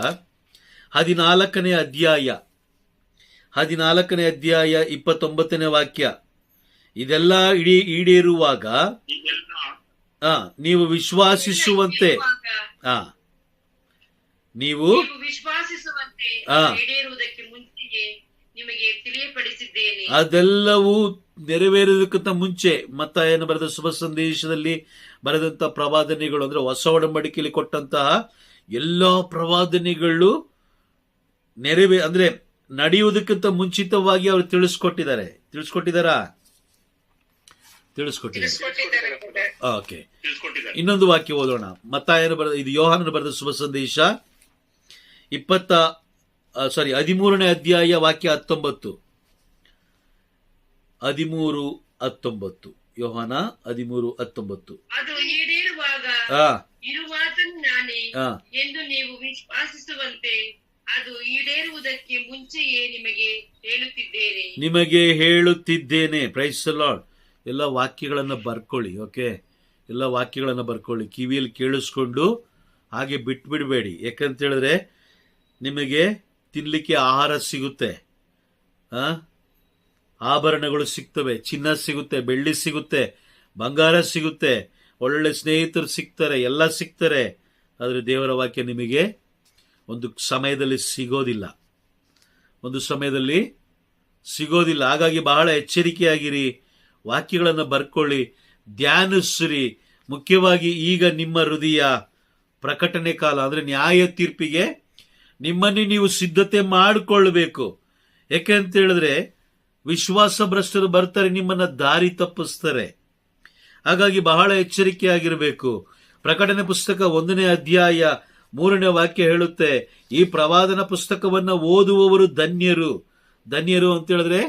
14ನೇ ಅಧ್ಯಾಯ 29ನೇ ವಾಕ್ಯ. ಇದೆಲ್ಲ ಈಡೇರುವಾಗ ನೀವು ವಿಶ್ವಾಸಿಸುವಂತೆ ನೀವು ವಿಶ್ವಾಸಿಸುವಂತೆ ಈಡೇರುವುದಕ್ಕೆ ಮುಂಚೆಯೇ ನಿಮಗೆ ತಿಳಿಯಪಡಿಸಿದ್ದೇನೆ. ಅದೆಲ್ಲವೂ ನೆರವೇರುವುದಕ್ಕಿಂತ ಮುಂಚೆ ಮತ್ತಾಯನ ಬರೆದ ಶುಭ ಸಂದೇಶದಲ್ಲಿ ಬರೆದಂತ ಪ್ರವಾದನೆಗಳು ಅಂದ್ರೆ ಹೊಸ ಒಡಂಬಡಿಕೆಯಲ್ಲಿ ಕೊಟ್ಟಂತಹ ಎಲ್ಲ ಪ್ರವಾದನೆಗಳು ಅಂದ್ರೆ ನಡೆಯುವುದಕ್ಕಿಂತ ಮುಂಚಿತವಾಗಿ ಅವರು ತಿಳಿಸ್ಕೊಟ್ಟಿದ್ದಾರಾ? ಓಕೆ. ಇನ್ನೊಂದು ವಾಕ್ಯ ಓದೋಣ. ಮತ್ತಾಯನು ಬರೆದ, ಇದು ಯೋಹಾನನು ಬರೆದ ಶುಭ ಸಂದೇಶ 13ನೇ ಅಧ್ಯಾಯ ವಾಕ್ಯ 19. 13:19. ಯೋಹಾನ 13:19. ಅದು ಈಡೇರುವಾಗ ಇರುವಾತನು ನಾನೇ ಎಂದು ನೀವು ವಿಶ್ವಾಸಿಸುವಂತೆ ಅದು ಈಡೇರುವುದಕ್ಕೆ ಮುಂಚೆಯೇ ನಿಮಗೆ ಹೇಳುತ್ತಿದ್ದೇನೆ. Praise the Lord. ಎಲ್ಲ ವಾಕ್ಯಗಳನ್ನು ಬರ್ಕೊಳ್ಳಿ. ಓಕೆ, ಎಲ್ಲ ವಾಕ್ಯಗಳನ್ನು ಬರ್ಕೊಳ್ಳಿ, ಕಿವಿಯಲ್ಲಿ ಕೇಳಿಸ್ಕೊಂಡು ಹಾಗೆ ಬಿಟ್ಬಿಡಬೇಡಿ. ಯಾಕಂತ ಹೇಳಿದ್ರೆ ನಿಮಗೆ ತಿನ್ಲಿಕ್ಕೆ ಆಹಾರ ಸಿಗುತ್ತೆ, ಆಭರಣಗಳು ಸಿಗ್ತವೆ, ಚಿನ್ನ ಸಿಗುತ್ತೆ, ಬೆಳ್ಳಿ ಸಿಗುತ್ತೆ, ಬಂಗಾರ ಸಿಗುತ್ತೆ, ಒಳ್ಳೆ ಸ್ನೇಹಿತರು ಸಿಗ್ತಾರೆ, ಎಲ್ಲ ಸಿಗ್ತಾರೆ. ಆದರೆ ದೇವರ ವಾಕ್ಯ ನಿಮಗೆ ಒಂದು ಸಮಯದಲ್ಲಿ ಸಿಗೋದಿಲ್ಲ. ಹಾಗಾಗಿ ಬಹಳ ಎಚ್ಚರಿಕೆಯಾಗಿರಿ. ವಾಕ್ಯಗಳನ್ನು ಬರ್ಕೊಳ್ಳಿ, ಧ್ಯಾನಿಸ್ರಿ. ಮುಖ್ಯವಾಗಿ ಈಗ ನಿಮ್ಮ ಹೃದಯ ಪ್ರಕಟಣೆ ಕಾಲ, ಅಂದ್ರೆ ನ್ಯಾಯ ತೀರ್ಪಿಗೆ ನಿಮ್ಮನ್ನೇ ನೀವು ಸಿದ್ಧತೆ ಮಾಡಿಕೊಳ್ಬೇಕು. ಯಾಕೆಂತ ಹೇಳಿದ್ರೆ ವಿಶ್ವಾಸ ಭ್ರಷ್ಟರು ಬರ್ತಾರೆ, ನಿಮ್ಮನ್ನ ದಾರಿ ತಪ್ಪಿಸ್ತಾರೆ. ಹಾಗಾಗಿ ಬಹಳ ಎಚ್ಚರಿಕೆಯಾಗಿರಬೇಕು. ಪ್ರಕಟಣೆ ಪುಸ್ತಕ 1ನೇ ಅಧ್ಯಾಯ 3ನೇ ವಾಕ್ಯ ಹೇಳುತ್ತೆ, ಈ ಪ್ರವಾದನ ಪುಸ್ತಕವನ್ನ ಓದುವವರು ಧನ್ಯರು. ಅಂತ ಹೇಳಿದ್ರೆ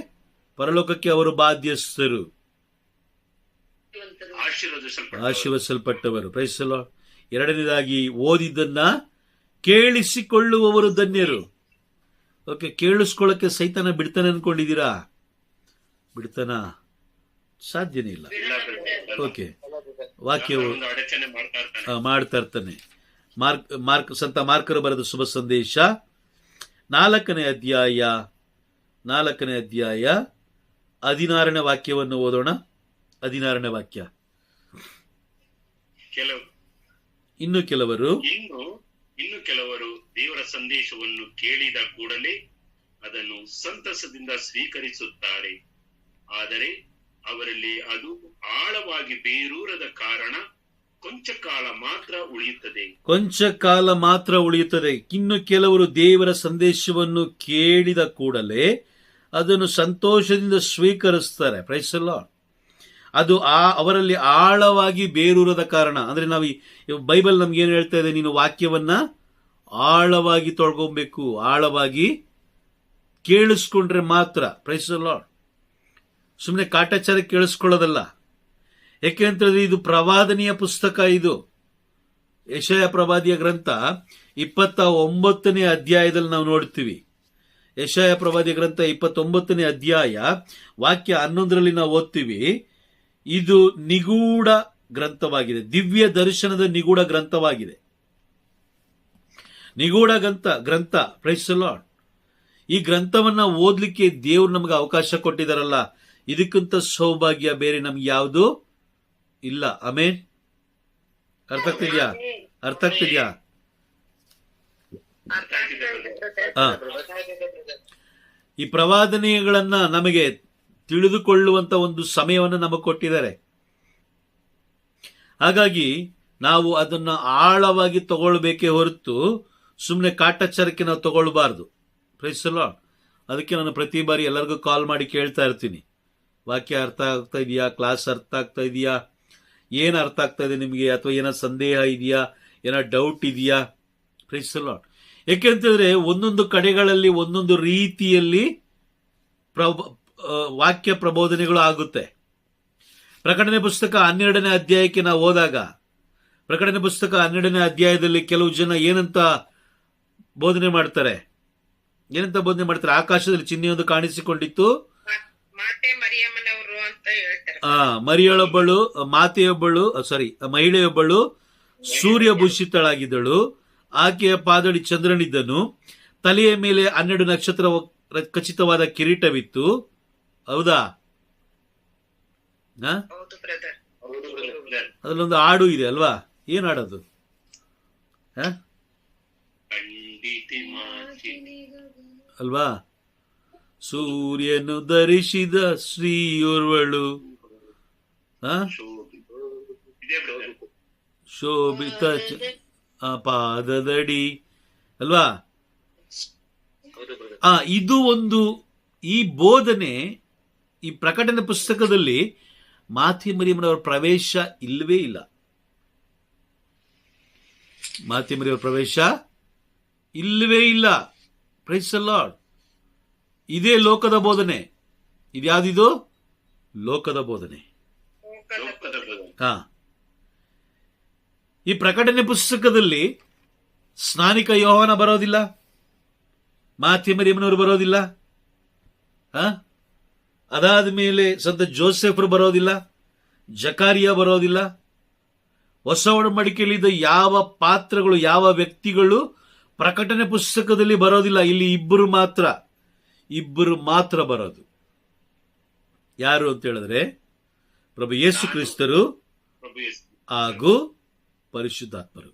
ಪರಲೋಕಕ್ಕೆ ಅವರು ಬಾಧ್ಯಸ್ಥರು, ಆಶೀರ್ವದಿಸಲ್ಪಟ್ಟವರು. Praise the Lord. ಎರಡನೇದಾಗಿ ಓದಿದ್ದನ್ನ ಕೇಳಿಸಿಕೊಳ್ಳುವವರು ಧನ್ಯರು. ಓಕೆ, ಕೇಳಿಸ್ಕೊಳ್ಳಕ್ಕೆ ಸೈತಾನ ಬಿಡ್ತಾನೆ ಅನ್ಕೊಂಡಿದ್ದೀರಾ? ಬಿಡ್ತಾನ? ಸಾಧ್ಯನೇ ಇಲ್ಲ. ಓಕೆ, ವಾಕ್ಯವು ಮಾಡ್ತಾ ಇರ್ತಾನೆ. ಸಂತ ಮಾರ್ಕರು ಬರೆದ ಶುಭ ಸಂದೇಶ 4ನೇ ಅಧ್ಯಾಯ 16ನೇ ವಾಕ್ಯವನ್ನು ಓದೋಣ. 16ನೇ ವಾಕ್ಯ. ಇನ್ನು ಕೆಲವರು ದೇವರ ಸಂದೇಶವನ್ನು ಕೇಳಿದ ಕೂಡಲೇ ಅದನ್ನು ಸಂತಸದಿಂದ ಸ್ವೀಕರಿಸುತ್ತಾರೆ. ಆದರೆ ಅವರಲ್ಲಿ ಅದು ಆಳವಾಗಿ ಬೇರೂರದ ಕಾರಣ ಕೊಂಚ ಕಾಲ ಮಾತ್ರ ಉಳಿಯುತ್ತದೆ. ಇನ್ನು ಕೆಲವರು ದೇವರ ಸಂದೇಶವನ್ನು ಕೇಳಿದ ಕೂಡಲೇ ಅದನ್ನು ಸಂತೋಷದಿಂದ ಸ್ವೀಕರಿಸ್ತಾರೆ. Price the lord. ಅದು ಅವರಲ್ಲಿ ಆಳವಾಗಿ ಬೇರೂರದ ಕಾರಣ. ಅಂದ್ರೆ ನಾವು ಬೈಬಲ್ ನಮ್ಗೆ ಏನು ಹೇಳ್ತಾ ಇದೆ? ನೀನು ವಾಕ್ಯವನ್ನ ಆಳವಾಗಿ ತೊಳ್ಕೊಬೇಕು, ಆಳವಾಗಿ ಕೇಳಿಸ್ಕೊಂಡ್ರೆ ಮಾತ್ರ. Praise the Lord. ಸುಮ್ಮನೆ ಕಾಟಾಚಾರ ಕೇಳಿಸ್ಕೊಳ್ಳೋದಲ್ಲ. ಯಾಕೆ ಅಂತಂದ್ರೆ ಇದು ಪ್ರವಾದನೆಯ ಪುಸ್ತಕ. ಇದು ಯೆಶಾಯ ಪ್ರವಾದಿಯ ಗ್ರಂಥ 29ನೇ ಅಧ್ಯಾಯದಲ್ಲಿ ನಾವು ನೋಡ್ತೀವಿ. ಯೆಶಾಯ ಪ್ರವಾದಿಯ ಗ್ರಂಥ 29ನೇ ಅಧ್ಯಾಯ ವಾಕ್ಯ 11ರಲ್ಲಿ ನಾವು ಓದ್ತೀವಿ. ಇದು ನಿಗೂಢ ಗ್ರಂಥವಾಗಿದೆ, ದಿವ್ಯ ದರ್ಶನದ ನಿಗೂಢ ಗ್ರಂಥವಾಗಿದೆ. ನಿಗೂಢ ಗ್ರಂಥ. Praise the lord. ಈ ಗ್ರಂಥವನ್ನ ಓದ್ಲಿಕ್ಕೆ ದೇವ್ರು ನಮಗೆ ಅವಕಾಶ ಕೊಟ್ಟಿದಾರಲ್ಲ, ಇದಕ್ಕಿಂತ ಸೌಭಾಗ್ಯ ಬೇರೆ ನಮ್ಗೆ ಯಾವುದು ಇಲ್ಲ. ಆಮೇನ್. ಅರ್ಥ ಆಗ್ತಿದ್ಯಾ? ಈ ಪ್ರವಾದನೆಗಳನ್ನ ನಮಗೆ ತಿಳಿದುಕೊಳ್ಳುವಂತ ಒಂದು ಸಮಯವನ್ನು ನಮಗೆ ಕೊಟ್ಟಿದ್ದಾರೆ. ಹಾಗಾಗಿ ನಾವು ಅದನ್ನ ಆಳವಾಗಿ ತಗೊಳ್ಬೇಕೇ ಹೊರತು ಸುಮ್ಮನೆ ಕಾಟಾಚಾರಕ್ಕೆ ನಾವು ತಗೊಳ್ಬಾರ್ದು. Price the lord. ಅದಕ್ಕೆ ನಾನು ಪ್ರತಿ ಬಾರಿ ಎಲ್ಲರಿಗೂ ಕಾಲ್ ಮಾಡಿ ಕೇಳ್ತಾ ಇರ್ತೀನಿ, ವಾಕ್ಯ ಅರ್ಥ ಆಗ್ತಾ ಇದೆಯಾ, ಕ್ಲಾಸ್ ಅರ್ಥ ಆಗ್ತಾ ಇದೆಯಾ, ಏನು ಅರ್ಥ ಆಗ್ತಾ ಇದೆ ನಿಮಗೆ, ಅಥವಾ ಏನೋ ಸಂದೇಹ ಇದೆಯಾ, ಏನೋ ಡೌಟ್ ಇದೆಯಾ? Praise the lord. ಯಾಕೆಂತಂದ್ರೆ ಒಂದೊಂದು ಕಡೆಗಳಲ್ಲಿ ಒಂದೊಂದು ರೀತಿಯಲ್ಲಿ ವಾಕ್ಯ ಪ್ರಬೋಧನೆಗಳು ಆಗುತ್ತೆ. ಪ್ರಕಟಣೆ ಪುಸ್ತಕ 12ನೇ ಅಧ್ಯಾಯಕ್ಕೆ ನಾವು ಹೋದಾಗ, ಪ್ರಕಟಣೆ ಪುಸ್ತಕ 12ನೇ ಅಧ್ಯಾಯದಲ್ಲಿ ಕೆಲವು ಜನ ಏನಂತ ಬೋಧನೆ ಮಾಡ್ತಾರೆ? ಆಕಾಶದಲ್ಲಿ ಚಿಹ್ನೆಯೊಂದು ಕಾಣಿಸಿಕೊಂಡಿತ್ತು, ಮಹಿಳೆಯೊಬ್ಬಳು ಸೂರ್ಯಭೂಷಿತಳಾಗಿದ್ದಳು. ಆಕೆಯ ಪಾದಡಿ ಚಂದ್ರನಿದ್ದನು, ತಲೆಯ ಮೇಲೆ 12 ನಕ್ಷತ್ರ ಖಚಿತವಾದ ಕಿರೀಟವಿತ್ತು. ಹೌದಾ? ಅದ್ರಲ್ಲೊಂದು ಹಾಡು ಇದೆ ಅಲ್ವಾ? ಏನ್ ಹಾಡೋದು? ಅಲ್ವಾ? ಸೂರ್ಯನು ಧರಿಸಿದ ಶ್ರೀಯೋರ್ವಳು ಶೋಭಿತ ಪಾದದಡಿ ಅಲ್ವಾ? ಇದು ಒಂದು, ಈ ಬೋಧನೆ ಈ ಪ್ರಕಟಣೆ ಪುಸ್ತಕದಲ್ಲಿ ಮಾಥಿ ಮರಿಯಮ್ಮನವರ ಪ್ರವೇಶ ಇಲ್ಲವೇ ಇಲ್ಲ. ಮಾಥಿ ಮರಿಯಮ್ಮನವರ ಪ್ರವೇಶ ಇಲ್ಲವೇ ಇಲ್ಲ. Praise the lord. ಇದೇ ಲೋಕದ ಬೋಧನೆ. ಇದ್ಯಾವುದಿದು? ಲೋಕದ ಬೋಧನೆ. ಹಾ, ಈ ಪ್ರಕಟಣೆ ಪುಸ್ತಕದಲ್ಲಿ ಸ್ನಾನಿಕ ಯೋಹಾನ ಬರೋದಿಲ್ಲ, ಮಾಥಿ ಮರಿಯಮ್ಮನವರು ಬರೋದಿಲ್ಲ, ಅದಾದ ಮೇಲೆ ಸಂತ ಜೋಸೆಫರು ಬರೋದಿಲ್ಲ, ಜಕಾರಿಯ ಬರೋದಿಲ್ಲ. ಹೊಸ ಒಡಂಬಡಿಕೆಯಲ್ಲಿದ್ದ ಯಾವ ಪಾತ್ರಗಳು, ಯಾವ ವ್ಯಕ್ತಿಗಳು ಪ್ರಕಟಣೆ ಪುಸ್ತಕದಲ್ಲಿ ಬರೋದಿಲ್ಲ. ಇಲ್ಲಿ ಇಬ್ಬರು ಮಾತ್ರ ಬರೋದು. ಯಾರು ಅಂತ ಹೇಳಿದ್ರೆ ಪ್ರಭು ಯೇಸು ಕ್ರಿಸ್ತರು ಹಾಗೂ ಪರಿಶುದ್ಧಾತ್ಮರು.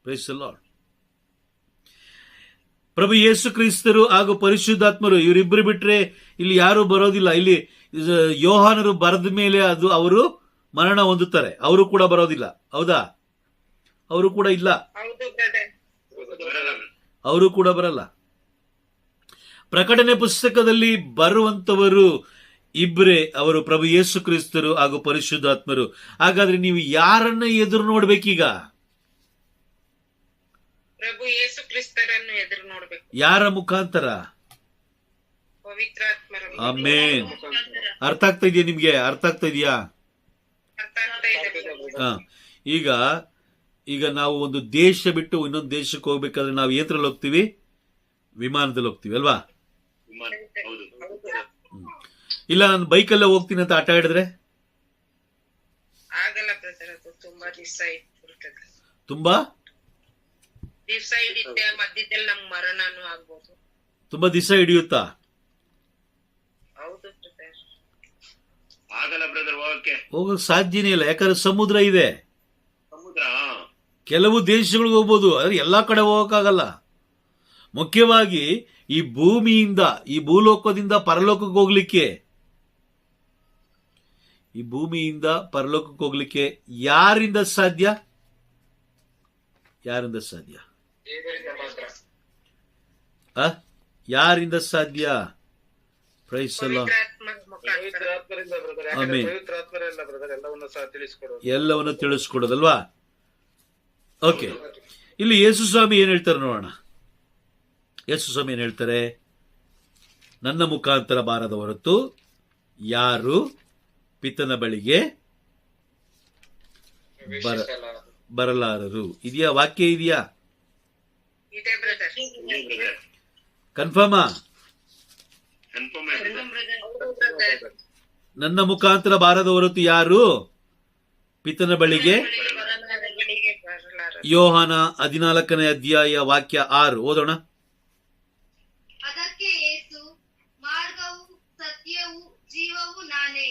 Praise the Lord. ಪ್ರಭು ಯೇಸು ಕ್ರಿಸ್ತರು ಹಾಗೂ ಪರಿಶುದ್ಧಾತ್ಮರು ಇವರಿಬ್ಬರು ಬಿಟ್ರೆ ಇಲ್ಲಿ ಯಾರು ಬರೋದಿಲ್ಲ. ಇಲ್ಲಿ ಯೋಹಾನರು ಬರೆದ ಮೇಲೆ ಅವರು ಮರಣ ಹೊಂದುತ್ತಾರೆ. ಅವರು ಕೂಡ ಬರೋದಿಲ್ಲ. ಹೌದಾ? ಅವರು ಕೂಡ ಇಲ್ಲ, ಅವರು ಕೂಡ ಬರಲ್ಲ. ಪ್ರಕಟಣೆ ಪುಸ್ತಕದಲ್ಲಿ ಬರುವಂತವರು ಇಬ್ಬರೇ, ಅವರು ಪ್ರಭು ಯೇಸು ಕ್ರಿಸ್ತರು ಹಾಗೂ ಪರಿಶುದ್ಧಾತ್ಮರು. ಹಾಗಾದ್ರೆ ನೀವು ಯಾರನ್ನ ಎದುರು ನೋಡ್ಬೇಕೀಗ? ಪ್ರಭು ಯೇಸು ಕ್ರಿಸ್ತರನ್ನು ಎದುರು ನೋಡ್ಬೇಕು. ಯಾರ ಮುಖಾಂತರ? ಪವಿತ್ರಾತ್ಮರ. ಆಮೇನ್. ಅರ್ಥ ಆಗ್ತಾ ಇದೆಯಾ ನಿಮ್ಗೆ? ಅರ್ಥ ಆಗ್ತಾ ಇದೆಯಾ? ಈಗ ನಾವು ಒಂದು ದೇಶ ಬಿಟ್ಟು ಇನ್ನೊಂದು ದೇಶಕ್ಕೆ ಹೋಗ್ಬೇಕಾದ್ರೆ ನಾವು ಏನ್ರಲ್ಲಿ ಹೋಗ್ತೀವಿ? ವಿಮಾನದಲ್ಲಿ ಹೋಗ್ತೀವಿ ಅಲ್ವಾ? ಇಲ್ಲ ನಾನು ಬೈಕಲ್ಲೇ ಹೋಗ್ತೀನಿ ಅಂತ ಆಟ ಹಿಡಿದ್ರೆ ಆಗಲ್ಲ ಬ್ರದರ್, ಅದು ತುಂಬಾ ದಿವಸ ಇರ್ತದೆ. ತುಂಬಾ ದಿವಸ ಹಿಡಿತೆ, ಮಧ್ಯದಲ್ಲಿ ನಮ್ಗೆ ಮರಣನೂ ಆಗ್ಬೋದು. ತುಂಬಾ ದಿವಸ ಹಿಡಿಯುತ್ತಾ? ಹೌದು ಬ್ರದರ್. ಆಗಲ್ಲ ಬ್ರದರ್, ಹೋಗಕ್ ಸಾಧ್ಯನೇ ಇಲ್ಲ. ಯಾಕಂದ್ರೆ ಸಮುದ್ರ ಇದೆ. ಸಮುದ್ರ ಕೆಲವು ದೇಶಗಳಿಗೆ ಹೋಗ್ಬೋದು, ಆದ್ರೆ ಎಲ್ಲಾ ಕಡೆ ಹೋಗಕ್ಕಾಗಲ್ಲ. ಮುಖ್ಯವಾಗಿ ಈ ಭೂಮಿಯಿಂದ, ಈ ಭೂಲೋಕದಿಂದ ಪರಲೋಕಕ್ಕೆ ಹೋಗ್ಲಿಕ್ಕೆ ಯಾರಿಂದ ಸಾಧ್ಯ? ಯಾರಿಂದ ಸಾಧ್ಯ? Praise the lord. ಆಮೆನ್. ಎಲ್ಲವನ್ನು ತಿಳಿಸ್ಕೊಡೋದಲ್ವಾ? ಓಕೆ, ಇಲ್ಲಿ ಯೇಸು ಸ್ವಾಮಿ ಏನ್ ಹೇಳ್ತಾರೆ ನೋಡೋಣ. ಯೇಸು ಸ್ವಾಮಿ ಏನ್ ಹೇಳ್ತಾರೆ? ನನ್ನ ಮುಖಾಂತರ ಬಾರದ ಹೊರತು ಯಾರು ಪಿತನ ಬಳಿಗೆ ಬರಲಾರರು. ಇದೆಯಾ? ವಾಕ್ಯ ಇದೆಯಾ? ಕನ್ಫರ್ಮಾ? ನನ್ನ ಮುಖಾಂತರ ಬಾರದ ಹೊರತು ಯಾರು ಪಿತನ ಬಳಿಗೆ. ಯೋಹಾನ 14ನೇ ಅಧ್ಯಾಯ ವಾಕ್ಯ 6 ಓದೋಣ. ಅದಕ್ಕೆ ಯೇಸು, ಮಾರ್ಗವು ಸತ್ಯವೂ ಜೀವವೂ ನಾನೇ.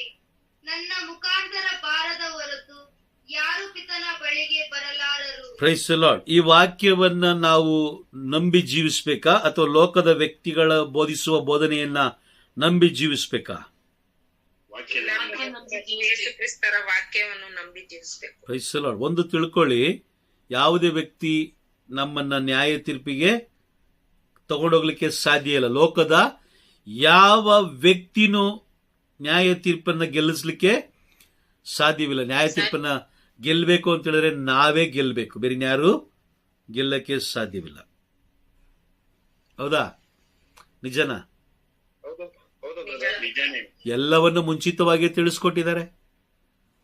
ನನ್ನ ಮುಖಾಂತರ ಬಾರದ ಹೊರತು ಯಾರು ಪಿತನ ಬಳಿಗೆ ಬರಲಾರರು. Price the lord. ಈ ವಾಕ್ಯವನ್ನ ನಾವು ನಂಬಿ ಜೀವಿಸ್ಬೇಕಾ ಅಥವಾ ಲೋಕದ ವ್ಯಕ್ತಿಗಳ ಬೋಧಿಸುವ ಬೋಧನೆಯನ್ನ ನಂಬಿ ಜೀವಿಸ್ಬೇಕಾ? ಯೇಸು ಕ್ರಿಸ್ತರ ವಾಕ್ಯವನ್ನು ನಂಬಿ ಜೀವಿಸಬೇಕು. Price the Lord. ಒಂದು ತಿಳ್ಕೊಳ್ಳಿ, ಯಾವುದೇ ವ್ಯಕ್ತಿ ನಮ್ಮನ್ನ ನ್ಯಾಯ ತೀರ್ಪಿಗೆ ತಗೊಂಡೋಗ್ಲಿಕ್ಕೆ ಸಾಧ್ಯ ಇಲ್ಲ. ಲೋಕದ ಯಾವ ವ್ಯಕ್ತಿನೂ ನ್ಯಾಯ ತೀರ್ಪನ್ನ ಗೆಲ್ಲಿಸ್ಲಿಕ್ಕೆ ಸಾಧ್ಯವಿಲ್ಲ. ನ್ಯಾಯ ತೀರ್ಪನ್ನ ಗೆಲ್ಲಬೇಕು ಅಂತ ಹೇಳಿದ್ರೆ ನಾವೇ ಗೆಲ್ಲಬೇಕು, ಬೇರೆ ಯಾರು ಗೆಲ್ಲಕ್ಕೆ ಸಾಧ್ಯವಿಲ್ಲ. ಹೌದಾ? ನಿಜನಾ? ಎಲ್ಲವನ್ನು ಮುಂಚಿತವಾಗಿ ತಿಳಿಸ್ಕೊಟ್ಟಿದ್ದಾರೆ.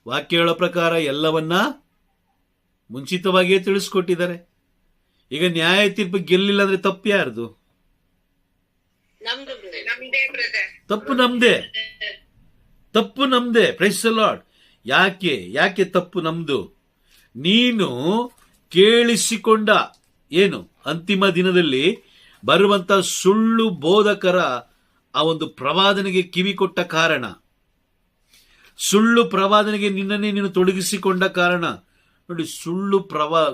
ವಾಕ್ಯ ಹೇಳೋ ಪ್ರಕಾರ ಎಲ್ಲವನ್ನ ಮುಂಚಿತವಾಗಿಯೇ ತಿಳಿಸ್ಕೊಟ್ಟಿದ್ದಾರೆ. ಈಗ ನ್ಯಾಯ ತೀರ್ಪು ಗೆಲ್ಲಿಲ್ಲ ಅಂದ್ರೆ ತಪ್ಪು ಯಾರ್ದು? ತಪ್ಪು ನಮ್ದೇ. Praise the lord. ಯಾಕೆ ತಪ್ಪು ನಮ್ದು? ನೀನು ಕೇಳಿಸಿಕೊಂಡ ಏನು ಅಂತಿಮ ದಿನದಲ್ಲಿ ಬರುವಂತ ಸುಳ್ಳು ಬೋಧಕರ ಆ ಒಂದು ಪ್ರವಾದನೆಗೆ ಕಿವಿ ಕೊಟ್ಟ ಕಾರಣ, ಸುಳ್ಳು ಪ್ರವಾದನೆಗೆ ನಿನ್ನನ್ನೇ ನೀನು ತೊಡಗಿಸಿಕೊಂಡ ಕಾರಣ. ನೋಡಿ,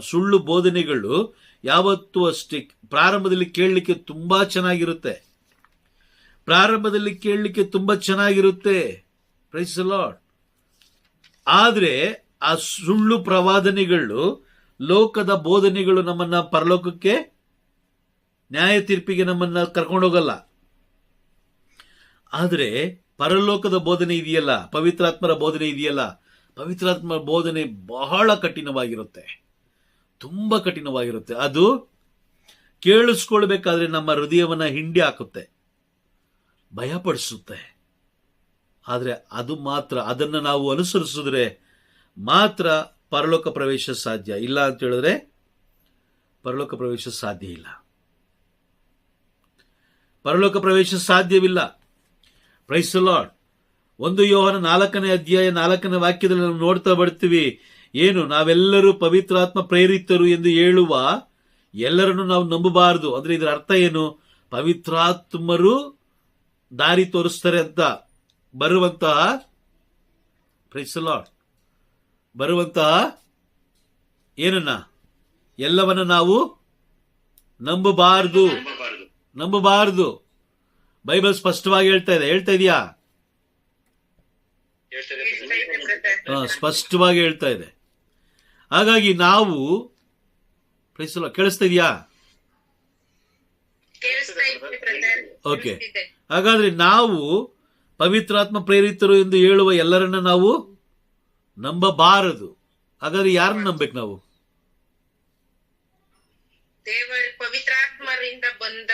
ಸುಳ್ಳು ಬೋಧನೆಗಳು ಯಾವತ್ತೂ ಅಷ್ಟೇ ಪ್ರಾರಂಭದಲ್ಲಿ ಕೇಳಲಿಕ್ಕೆ ತುಂಬಾ ಚೆನ್ನಾಗಿರುತ್ತೆ. Praise the lord. ಆದ್ರೆ ಆ ಸುಳ್ಳು ಪ್ರವಾದನೆಗಳು, ಲೋಕದ ಬೋಧನೆಗಳು ನಮ್ಮನ್ನ ಪರಲೋಕಕ್ಕೆ, ನ್ಯಾಯ ತೀರ್ಪಿಗೆ ನಮ್ಮನ್ನ ಕರ್ಕೊಂಡೋಗಲ್ಲ. ಆದರೆ ಪರಲೋಕದ ಬೋಧನೆ ಇದೆಯಲ್ಲ, ಪವಿತ್ರಾತ್ಮರ ಬೋಧನೆ ಇದೆಯಲ್ಲ, ಪವಿತ್ರಾತ್ಮರ ಬೋಧನೆ ಬಹಳ ಕಠಿಣವಾಗಿರುತ್ತೆ, ತುಂಬಾ ಕಠಿಣವಾಗಿರುತ್ತೆ. ಅದು ಕೇಳಿಸ್ಕೊಳ್ಬೇಕಾದ್ರೆ ನಮ್ಮ ಹೃದಯವನ್ನ ಹಿಂಡಿ ಹಾಕುತ್ತೆ, ಭಯಪಡಿಸುತ್ತೆ. ಆದರೆ ಅದು ಮಾತ್ರ, ಅದನ್ನು ನಾವು ಅನುಸರಿಸಿದ್ರೆ ಮಾತ್ರ ಪರಲೋಕ ಪ್ರವೇಶ ಸಾಧ್ಯ. ಇಲ್ಲ ಅಂತ ಹೇಳಿದ್ರೆ ಪರಲೋಕ ಪ್ರವೇಶ ಸಾಧ್ಯ ಇಲ್ಲ, ಪರಲೋಕ ಪ್ರವೇಶ ಸಾಧ್ಯವಿಲ್ಲ. Price the lord. 1 ಯೋಹನ 4ನೇ ಅಧ್ಯಾಯ 4ನೇ ವಾಕ್ಯದಲ್ಲಿ ನಾವು ನೋಡ್ತಾ ಬರ್ತೀವಿ, ಏನು ನಾವೆಲ್ಲರೂ ಪವಿತ್ರಾತ್ಮ ಪ್ರೇರಿತರು ಎಂದು ಹೇಳುವ ಎಲ್ಲರನ್ನು ನಾವು ನಂಬಬಾರದು. ಅಂದ್ರೆ ಇದರ ಅರ್ಥ ಏನು? ಪವಿತ್ರಾತ್ಮರು ದಾರಿ ತೋರಿಸ್ತಾರೆ ಅಂತ ಬರುವಂತಹ, ಪ್ರೈಸ್ ದಿ ಲಾರ್ಡ್, ಬರುವಂತಹ ಏನನ್ನ ಎಲ್ಲವನ್ನ ನಾವು ನಂಬಬಾರದು. ಬೈಬಲ್ ಸ್ಪಷ್ಟವಾಗಿ ಹೇಳ್ತಾ ಇದೆಯಾ? ಸ್ಪಷ್ಟವಾಗಿ ಹೇಳ್ತಾ ಇದೆ. ಹಾಗಾಗಿ ನಾವು, ಕೇಳಿಸ್ತಾ ಇದೆಯಾ? ಓಕೆ. ಹಾಗಾದ್ರೆ ನಾವು ಪವಿತ್ರಾತ್ಮ ಪ್ರೇರಿತರು ಎಂದು ಹೇಳುವ ಎಲ್ಲರನ್ನ ನಾವು ನಂಬಬಾರದು. ಹಾಗಾದ್ರೆ ಯಾರನ್ನ ನಂಬೇಕು ನಾವು? ದೇವರ ಪವಿತ್ರಾತ್ಮರಿಂದ ಬಂದ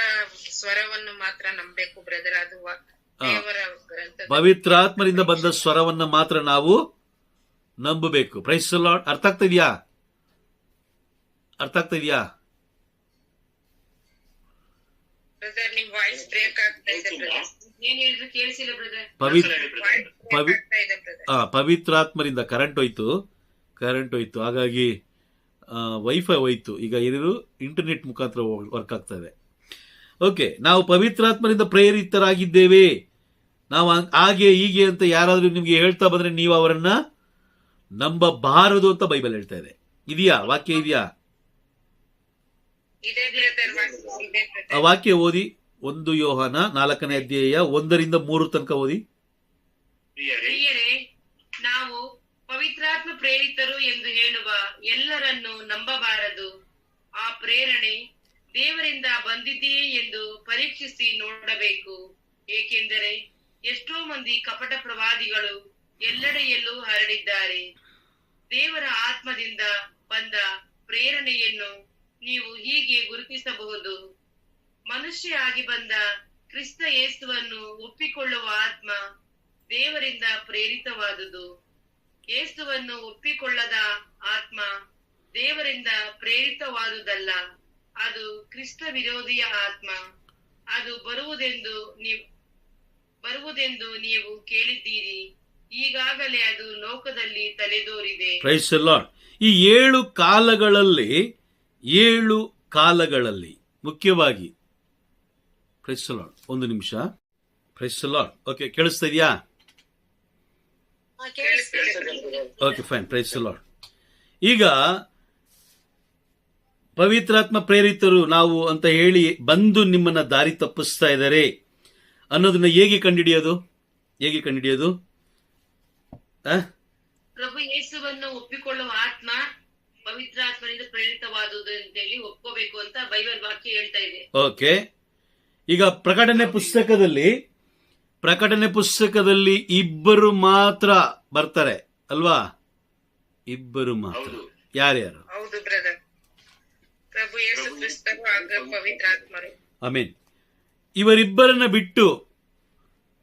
ಸ್ವರವನ್ನು ಮಾತ್ರ ನಂಬಬೇಕು ಬ್ರದರ್. ಅದು ದೇವರ ಗ್ರಂಥ. ಪವಿತ್ರಾತ್ಮರಿಂದ ಬಂದ ಸ್ವರವನ್ನ ಮಾತ್ರ ನಾವು ನಂಬಬೇಕು. Praise the lord. ಅರ್ಥ ಆಗ್ತಾ ಇದೆಯಾ? ಬ್ರದರ್ ನಿಮ್ ವಾಯ್ಸ್ ಬ್ರೇಕ್ ಆಗ್ತಾ ಇದೆ ಬ್ರದರ್. ಏನ್ ಹೇಳಿದ್ರು ಕೇಳಿಸಿಲ್ಲ ಬ್ರದರ್. ಪವಿತ್ರಾತ್ಮರಿಂದ ಕರೆಂಟ್ ಹೋಯ್ತು, ಹಾಗಾಗಿ ವೈಫೈ ಹೋಯ್ತು. ಈಗ ಏನಿದ್ರು ಇಂಟರ್ನೆಟ್ ಮುಖಾಂತರ ವರ್ಕ್ ಆಗ್ತಾ ಇದೆ. ಓಕೆ, ನಾವು ಪವಿತ್ರಾತ್ಮರಿಂದ ಪ್ರೇರಿತರಾಗಿದ್ದೇವೆ, ನಾವು ಹಾಗೆ ಹೀಗೆ ಅಂತ ಯಾರಾದ್ರೂ ನಿಮ್ಗೆ ಹೇಳ್ತಾ ಬಂದ್ರೆ ನೀವು ಅವರನ್ನ ನಂಬಬಾರದು ಅಂತ ಬೈಬಲ್ ಹೇಳ್ತಾ ಇದೆ. ಇದೆಯಾ? ವಾಕ್ಯ ಇದೆಯಾ? ಆ ವಾಕ್ಯ ಓದಿ. 1 ಯೋಹನ 4ನೇ ಅಧ್ಯಾಯ 1ರಿಂದ 3 ತನಕ ಓದಿ. ಪ್ರಿಯರೇ, ನಾವು ಪವಿತ್ರಾತ್ಮ ಪ್ರೇರಿತರು ಎಂದು ಹೇಳುವ ಎಲ್ಲರನ್ನು ನಂಬಬಾರದು. ಆ ಪ್ರೇರಣೆ ದೇವರಿಂದ ಬಂದಿದೆಯೇ ಎಂದು ಪರೀಕ್ಷಿಸಿ ನೋಡಬೇಕು. ಏಕೆಂದರೆ ಎಷ್ಟೋ ಮಂದಿ ಕಪಟ ಪ್ರವಾದಿಗಳು ಎಲ್ಲೆಡೆಯಲ್ಲೂ ಹರಡಿದ್ದಾರೆ. ದೇವರ ಆತ್ಮದಿಂದ ಬಂದ ಪ್ರೇರಣೆಯನ್ನು ನೀವು ಹೀಗೆ ಗುರುತಿಸಬಹುದು. ಮನುಷ್ಯ ಆಗಿ ಬಂದ ಕ್ರಿಸ್ತ ಯೇಸುವನ್ನು ಒಪ್ಪಿಕೊಳ್ಳುವ ಆತ್ಮ ದೇವರಿಂದ ಪ್ರೇರಿತವಾದುದು. ಯೇಸುವನ್ನು ಒಪ್ಪಿಕೊಳ್ಳದ ಆತ್ಮ ದೇವರಿಂದ ಪ್ರೇರಿತವಾದುದಲ್ಲ. ಅದು ಕ್ರಿಸ್ತ ವಿರೋಧಿಯ ಆತ್ಮ. ಅದು ಬರುವುದೆಂದು ನೀವು ಕೇಳಿದ್ದೀರಿ. ಈಗಾಗಲೇ ಅದು ಲೋಕದಲ್ಲಿ ತಲೆದೋರಿದೆ. Praise the lord. ಈ 7 ಕಾಲಗಳಲ್ಲಿ ಮುಖ್ಯವಾಗಿ, ಪ್ರೈಸ್ ದಿ ಲಾರ್ಡ್, 1 ನಿಮಿಷ. Price the Lord. ಓಕೆ, ಕೇಳಿಸ್ತಾ ಇದೆಯಾ? Okay, fine. Praise the lord. ಈಗ ಪವಿತ್ರಾತ್ಮ ಪ್ರೇರಿತರು ನಾವು ಅಂತ ಹೇಳಿ ಬಂದು ನಿಮ್ಮನ್ನ ದಾರಿ ತಪ್ಪಿಸ್ತಾ ಇದ್ದಾರೆ ಅನ್ನೋದನ್ನ ಹೇಗೆ ಕಂಡುಹಿಡಿಯೋದು? ಪ್ರಭು ಯೇಸುವನ್ನು ಒಪ್ಪಿಕೊಳ್ಳುವ ಆತ್ಮ ಪವಿತ್ರಾತ್ಮನಿಂದ ಪ್ರೇರಿತವಾದುದು ಅಂತೇಳಿ ಒಪ್ಕೋಬೇಕು ಅಂತ ಬೈಬಲ್ ವಾಕ್ಯ ಹೇಳ್ತಾ ಇದೆ. ಓಕೆ, ಈಗ ಪ್ರಕಟಣೆ ಪುಸ್ತಕದಲ್ಲಿ ಇಬ್ಬರು ಮಾತ್ರ ಬರ್ತಾರೆ ಅಲ್ವಾ? ಇಬ್ಬರು ಮಾತ್ರ. ಯಾರ್ಯಾರು? ಹೌದು ಬ್ರದರ್, ಪ್ರಭು ಯೇಸು ಕ್ರಿಸ್ತರು ಹಾಗೂ ಪವಿತ್ರಾತ್ಮರು. ಆಮೆನ್. ಇವರಿಬ್ಬರನ್ನ ಬಿಟ್ಟು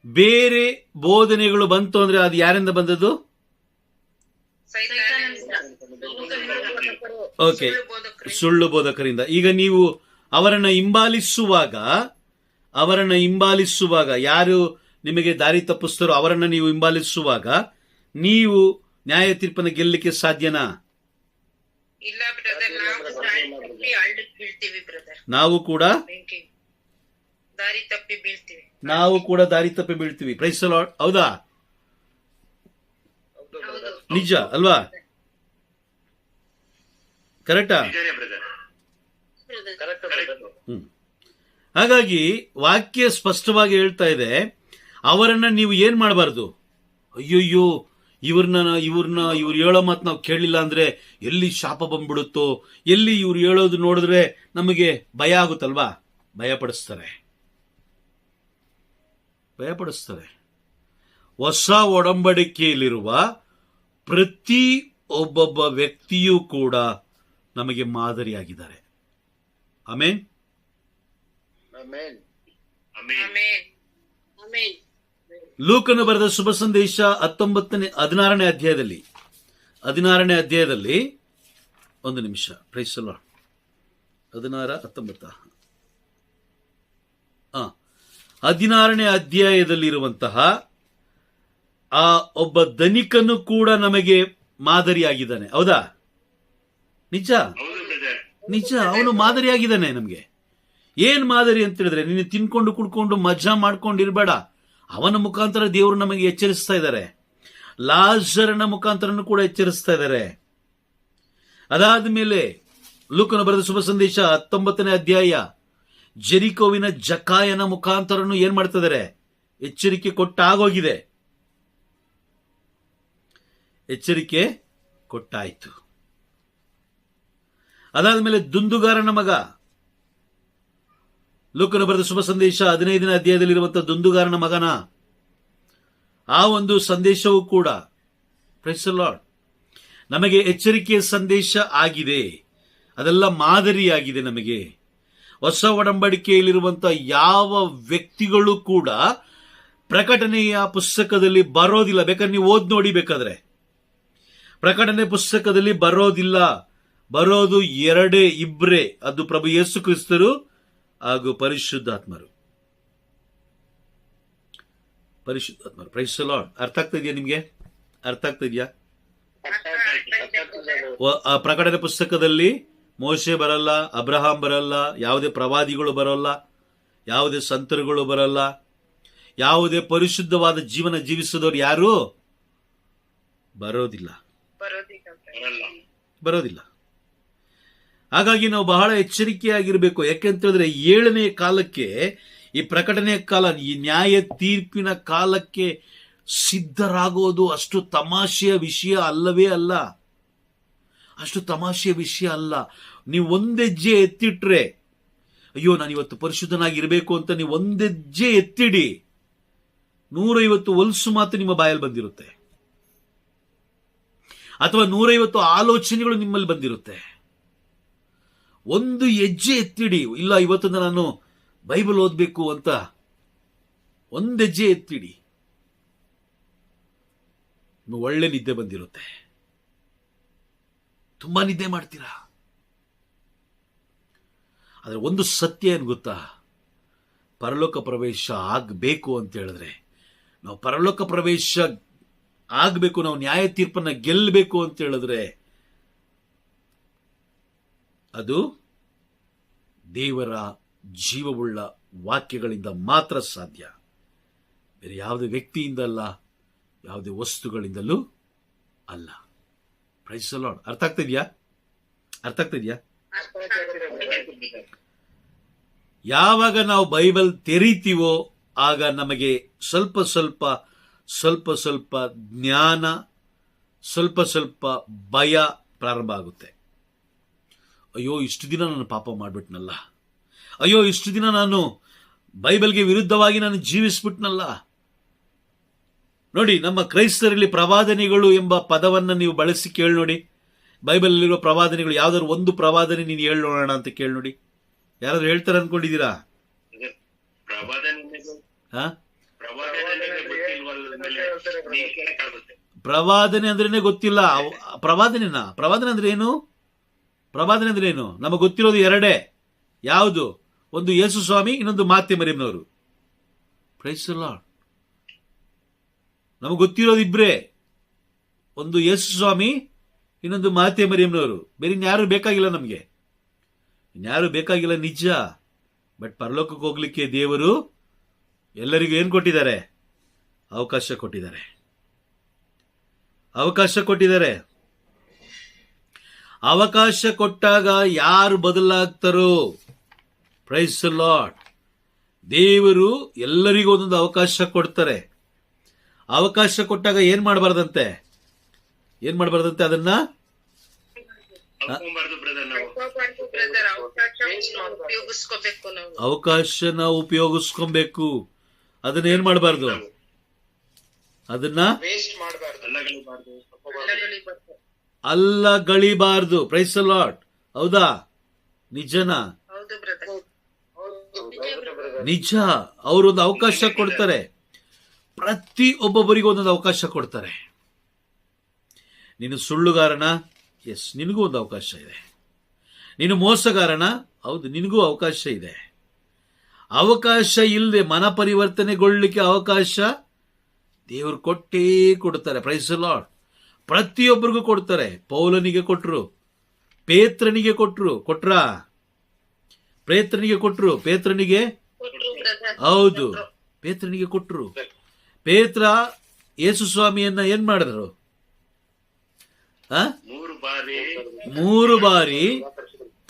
ಬೇರೆ ಬೋಧನೆಗಳು ಬಂತು ಅಂದ್ರೆ ಅದು ಯಾರಿಂದ ಬಂದದ್ದು? ಓಕೆ, ಸುಳ್ಳು ಬೋಧಕರಿಂದ. ಈಗ ನೀವು ಅವರನ್ನ ಹಿಂಬಾಲಿಸುವಾಗ ಯಾರು ನಿಮಗೆ ದಾರಿ ತಪ್ಪಿಸ್ತಾರೋ ಅವರನ್ನ ನೀವು ಹಿಂಬಾಲಿಸುವಾಗ ನೀವು ನ್ಯಾಯ ತೀರ್ಪನ್ನು ಗೆಲ್ಲಲಿಕ್ಕೆ ಸಾಧ್ಯನಾ? ಇಲ್ಲ ಬ್ರದರ್, ನಾವು ಕೂಡ ದಾರಿ ತಪ್ಪಿ ಬೀಳ್ತೀವಿ. Price the lord. ಹೌದಾ? ನಿಜ ಅಲ್ವಾ? ಕರೆಕ್ಟಾ? ಹಾಗಾಗಿ ವಾಕ್ಯ ಸ್ಪಷ್ಟವಾಗಿ ಹೇಳ್ತಾ ಇದೆ, ಅವರನ್ನ ನೀವು ಏನ್ ಮಾಡಬಾರ್ದು? ಅಯ್ಯಯ್ಯೋ ಇವ್ರು ಹೇಳೋ ಮಾತು ನಾವು ಕೇಳಲಿಲ್ಲ ಅಂದ್ರೆ ಎಲ್ಲಿ ಶಾಪ ಬಂದ್ಬಿಡುತ್ತೋ, ಎಲ್ಲಿ ಇವ್ರು ಹೇಳೋದು ನೋಡಿದ್ರೆ ನಮಗೆ ಭಯ ಆಗುತ್ತಲ್ವಾ? ಭಯಪಡಿಸ್ತಾರೆ. ಹೊಸ ಒಡಂಬಡಿಕೆಯಲ್ಲಿರುವ ಪ್ರತಿ ಒಬ್ಬೊಬ್ಬ ವ್ಯಕ್ತಿಯೂ ಕೂಡ ನಮಗೆ ಮಾದರಿಯಾಗಿದ್ದಾರೆ. ಆಮೇನ್. ಆಮೆನ್. ಆಮೆನ್. ಆಮೆನ್. ಲೂಕನು ಬರೆದ ಶುಭ ಸಂದೇಶ 16ನೇ ಅಧ್ಯಾಯದಲ್ಲಿ ಒಂದು ನಿಮಿಷ, ಪ್ರೈಸ್ ದಿ ಲಾರ್ಡ್. 16ನೇ ಅಧ್ಯಾಯದಲ್ಲಿರುವಂತಹ ಆ ಒಬ್ಬ ಧನಿಕನು ಕೂಡ ನಮಗೆ ಮಾದರಿಯಾಗಿದ್ದಾನೆ. ಹೌದಾ? ನಿಜ, ಅವನು ಮಾದರಿಯಾಗಿದ್ದಾನೆ ನಮಗೆ. ಏನ್ ಮಾದರಿ ಅಂತ ಹೇಳಿದ್ರೆ, ನೀನು ತಿನ್ಕೊಂಡು ಕುಡ್ಕೊಂಡು ಮಜಾ ಮಾಡ್ಕೊಂಡು ಇರಬೇಡ. ಅವನ ಮುಖಾಂತರ ದೇವರು ನಮಗೆ ಎಚ್ಚರಿಸ್ತಾ ಇದ್ದಾರೆ. ಲಾಜರನ ಮುಖಾಂತರನು ಕೂಡ ಎಚ್ಚರಿಸ್ತಾ ಇದ್ದಾರೆ. ಅದಾದ ಮೇಲೆ ಲೂಕನು ಬರೆದ ಶುಭ ಸಂದೇಶ 19ನೇ ಅಧ್ಯಾಯ ಜೆರಿಕೋವಿನ ಜಕಾಯನ ಮುಖಾಂತರನು ಏನ್ ಮಾಡ್ತಾ ಇದ್ದಾರೆ? ಎಚ್ಚರಿಕೆ ಕೊಟ್ಟಾಗೋಗಿದೆ. ಎಚ್ಚರಿಕೆ ಕೊಟ್ಟಾಯ್ತು. ಅದಾದ್ಮೇಲೆ ದುಂದುಗಾರನ ಮಗ, ಲೂಕನು ಬರೆದ ಶುಭ ಸಂದೇಶ 15ನೇ ಅಧ್ಯಾಯದಲ್ಲಿರುವಂತಹ ದುಂದುಗಾರನ ಮಗನ ಆ ಒಂದು ಸಂದೇಶವೂ ಕೂಡ, ಪ್ರೈಸ್ ದಿ ಲಾರ್ಡ್, ನಮಗೆ ಎಚ್ಚರಿಕೆಯ ಸಂದೇಶ ಆಗಿದೆ. ಅದೆಲ್ಲ ಮಾದರಿಯಾಗಿದೆ ನಮಗೆ. ಹೊಸ ಒಡಂಬಡಿಕೆಯಲ್ಲಿರುವಂತಹ ಯಾವ ವ್ಯಕ್ತಿಗಳು ಕೂಡ ಪ್ರಕಟಣೆಯ ಪುಸ್ತಕದಲ್ಲಿ ಬರೋದಿಲ್ಲ. ಬೇಕಾದ್ರೆ ನೀವು ಓದ್ ನೋಡಿ. ಬೇಕಾದ್ರೆ ಪ್ರಕಟಣೆ ಪುಸ್ತಕದಲ್ಲಿ ಬರೋದಿಲ್ಲ. ಬರೋದು ಇಬ್ಬರೇ, ಅದು ಪ್ರಭು ಯೇಸು ಕ್ರಿಸ್ತರು ಹಾಗೂ ಪರಿಶುದ್ಧಾತ್ಮರು. Praise the lord. ಅರ್ಥ ಆಗ್ತಾ ಇದೆಯಾ ನಿಮ್ಗೆ? ಅರ್ಥ ಆಗ್ತಾ ಇದೆಯಾ? ಆ ಪ್ರಕಟಣೆ ಪುಸ್ತಕದಲ್ಲಿ ಮೋಶೆ ಬರಲ್ಲ, ಅಬ್ರಹಾಂ ಬರಲ್ಲ, ಯಾವುದೇ ಪ್ರವಾದಿಗಳು ಬರಲ್ಲ, ಯಾವುದೇ ಸಂತರುಗಳು ಬರಲ್ಲ, ಯಾವುದೇ ಪರಿಶುದ್ಧವಾದ ಜೀವನ ಜೀವಿಸಿದವರು ಯಾರು ಬರೋದಿಲ್ಲ. ಹಾಗಾಗಿ ನಾವು ಬಹಳ ಎಚ್ಚರಿಕೆಯಾಗಿರ್ಬೇಕು. ಯಾಕೆಂತ ಹೇಳಿದ್ರೆ 7ನೇ ಕಾಲಕ್ಕೆ, ಈ ಪ್ರಕಟಣೆಯ ಕಾಲ, ಈ ನ್ಯಾಯ ತೀರ್ಪಿನ ಕಾಲಕ್ಕೆ ಸಿದ್ಧರಾಗೋದು ಅಷ್ಟು ತಮಾಷೆಯ ವಿಷಯ ಅಲ್ಲವೇ ಅಲ್ಲ. ಅಷ್ಟು ತಮಾಷೆಯ ವಿಷಯ ಅಲ್ಲ. ನೀವು ಒಂದೆಜ್ಜೆ ಎತ್ತಿಟ್ರೆ, ಅಯ್ಯೋ ನಾನು ಇವತ್ತು ಪರಿಶುದ್ಧನಾಗಿರ್ಬೇಕು ಅಂತ ನೀವು ಒಂದೆಜ್ಜೆ ಎತ್ತಿಡಿ, 150 ಹೊಲಸು ಮಾತು ನಿಮ್ಮ ಬಾಯಲ್ಲಿ ಬಂದಿರುತ್ತೆ, ಅಥವಾ 150 ಆಲೋಚನೆಗಳು ನಿಮ್ಮಲ್ಲಿ ಬಂದಿರುತ್ತೆ. ಒಂದು ಹೆಜ್ಜೆ ಎತ್ತಿಡಿ, ಇಲ್ಲ ಇವತ್ತಿಂದ ನಾನು ಬೈಬಲ್ ಓದಬೇಕು ಅಂತ ಒಂದೆಜ್ಜೆ ಎತ್ತಿಡಿ, ಒಳ್ಳೆ ನಿದ್ದೆ ಬಂದಿರುತ್ತೆ. ತುಂಬಾ ನಿದ್ದೆ ಮಾಡ್ತೀರಾ. ಆದ್ರೆ ಒಂದು ಸತ್ಯ ಏನ್ ಗೊತ್ತಾ? ಪರಲೋಕ ಪ್ರವೇಶ ಆಗಬೇಕು ಅಂತ ಹೇಳಿದ್ರೆ, ನಾವು ಪರಲೋಕ ಪ್ರವೇಶ ಆಗಬೇಕು, ನಾವು ನ್ಯಾಯ ತೀರ್ಪನ್ನ ಗೆಲ್ಲಬೇಕು ಅಂತ ಹೇಳಿದ್ರೆ, ಅದು ದೇವರ ಜೀವವುಳ್ಳ ವಾಕ್ಯಗಳಿಂದ ಮಾತ್ರ ಸಾಧ್ಯ. ಬೇರೆ ಯಾವುದೇ ವ್ಯಕ್ತಿಯಿಂದ ಅಲ್ಲ, ಯಾವುದೇ ವಸ್ತುಗಳಿಂದಲೂ ಅಲ್ಲ. Praise the lord. ಅರ್ಥ ಆಗ್ತಿದ್ಯಾ? ಯಾವಾಗ ನಾವು ಬೈಬಲ್ ತೆರೀತೀವೋ ಆಗ ನಮಗೆ ಸ್ವಲ್ಪ ಸ್ವಲ್ಪ ಜ್ಞಾನ, ಸ್ವಲ್ಪ ಭಯ ಪ್ರಾರಂಭ ಆಗುತ್ತೆ. ಅಯ್ಯೋ ಇಷ್ಟು ದಿನ ನಾನು ಪಾಪ ಮಾಡ್ಬಿಟ್ನಲ್ಲ, ಅಯ್ಯೋ ಇಷ್ಟು ದಿನ ನಾನು ಬೈಬಲ್ಗೆ ವಿರುದ್ಧವಾಗಿ ನಾನು ಜೀವಿಸ್ಬಿಟ್ನಲ್ಲ. ನೋಡಿ, ನಮ್ಮ ಕ್ರೈಸ್ತರಲ್ಲಿ ಪ್ರವಾದನೆಗಳು ಎಂಬ ಪದವನ್ನು ನೀವು ಬಳಸಿ ಕೇಳಿ ನೋಡಿ. ಬೈಬಲ್ ಅಲ್ಲಿರುವ ಪ್ರವಾದನೆಗಳು ಯಾವ್ದಾದ್ರು ಒಂದು ಪ್ರವಾದನೆ ನೀನು ಹೇಳಿ ನೋಡೋಣ ಅಂತ ಕೇಳಿ ನೋಡಿ. ಯಾರಾದ್ರೂ ಹೇಳ್ತಾರೆ ಅನ್ಕೊಂಡಿದ್ದೀರಾ? ಪ್ರವಾದನೆ ಅಂದ್ರೇನೆ ಗೊತ್ತಿಲ್ಲ. ಪ್ರವಾದನೆ ಅಂದ್ರೆ ಏನು? ನಮಗೆ ಗೊತ್ತಿರೋದು ಎರಡೇ. ಯಾವುದು? ಒಂದು ಯೇಸು ಸ್ವಾಮಿ, ಇನ್ನೊಂದು ಮಾತೆ ಮರಿಯಮ್ನವರು. Price the lord. ನಮಗೆ ಗೊತ್ತಿರೋದು ಇಬ್ರೇ, ಒಂದು ಯೇಸು ಸ್ವಾಮಿ, ಇನ್ನೊಂದು ಮಾತೆ ಮರಿಯಮ್ನವರು. ಬೇರೆ ಇನ್ಯಾರು ಬೇಕಾಗಿಲ್ಲ ನಮಗೆ, ಇನ್ಯಾರು ಬೇಕಾಗಿಲ್ಲ ನಿಜ. ಬಟ್ ಪರಲೋಕಕ್ಕೆ ಹೋಗ್ಲಿಕ್ಕೆ ದೇವರು ಎಲ್ಲರಿಗೂ ಏನ್ ಕೊಟ್ಟಿದ್ದಾರೆ? ಅವಕಾಶ ಕೊಟ್ಟಿದ್ದಾರೆ. ಅವಕಾಶ ಕೊಟ್ಟಾಗ ಯಾರು ಬದಲಾಗ್ತಾರೋ? Price the lord. ದೇವರು ಎಲ್ಲರಿಗೂ ಒಂದೊಂದು ಅವಕಾಶ ಕೊಡ್ತಾರೆ. ಅವಕಾಶ ಕೊಟ್ಟಾಗ ಏನ್ ಮಾಡಬಾರ್ದಂತೆ? ಏನ್ ಮಾಡಬಾರ್ದಂತೆ ಅದನ್ನ ಅಳ್ಕೊಂಬಾರ್ದು ಬ್ರದರ್ ನಾವು. ಬ್ರದರ್ ಅವಕಾಶವನ್ನು ಉಪಯೋಗಿಸ್ಕೋಬೇಕು ನಾವು. ಅವಕಾಶನ ಉಪಯೋಗಿಸ್ಕೊಬೇಕು. ಅದನ್ನ ಏನ್ ಮಾಡಬಾರ್ದು, ಅದನ್ನ ವೇಸ್ಟ್ ಮಾಡಬಾರ್ದು. ಅಲ್ಲಗಳಿಬಾರ್ದು. ಅಲ್ಲಗಳಿಬಾರ್ದು. Praise the Lord. ಹೌದಾ? ನಿಜನಾ? ಹೌದು ಬ್ರದರ್. ನಿಜ. ಅವರೊಂದು ಅವಕಾಶ ಕೊಡ್ತಾರೆ, ಪ್ರತಿ ಒಬ್ಬೊಬ್ಬರಿಗೂ ಒಂದೊಂದು ಅವಕಾಶ ಕೊಡ್ತಾರೆ. ನೀನು ಸುಳ್ಳುಗಾರನ, ಎಸ್, ನಿನಗೂ ಒಂದು ಅವಕಾಶ ಇದೆ. ನೀನು ಮೋಸಗಾರನ, ಹೌದು, ನಿನಗೂ ಅವಕಾಶ ಇದೆ. ಅವಕಾಶ ಇಲ್ಲದೆ ಮನ ಪರಿವರ್ತನೆಗೊಳ್ಳಲಿಕ್ಕೆ ಅವಕಾಶ ದೇವರು ಕೊಟ್ಟೇ ಕೊಡ್ತಾರೆ. Price the lord. ಪ್ರತಿಯೊಬ್ಬರಿಗೂ ಕೊಡ್ತಾರೆ. ಪೌಲನಿಗೆ ಕೊಟ್ರು, ಪೇತ್ರನಿಗೆ ಕೊಟ್ರಾ? ಪೇತ್ರನಿಗೆ ಹೌದು, ಪೇತ್ರನಿಗೆ ಕೊಟ್ರು. ಪೇತ್ರ ಯೇಸು ಸ್ವಾಮಿಯನ್ನ ಏನ್ ಮಾಡಿದ್ರು? 3 ಬಾರಿ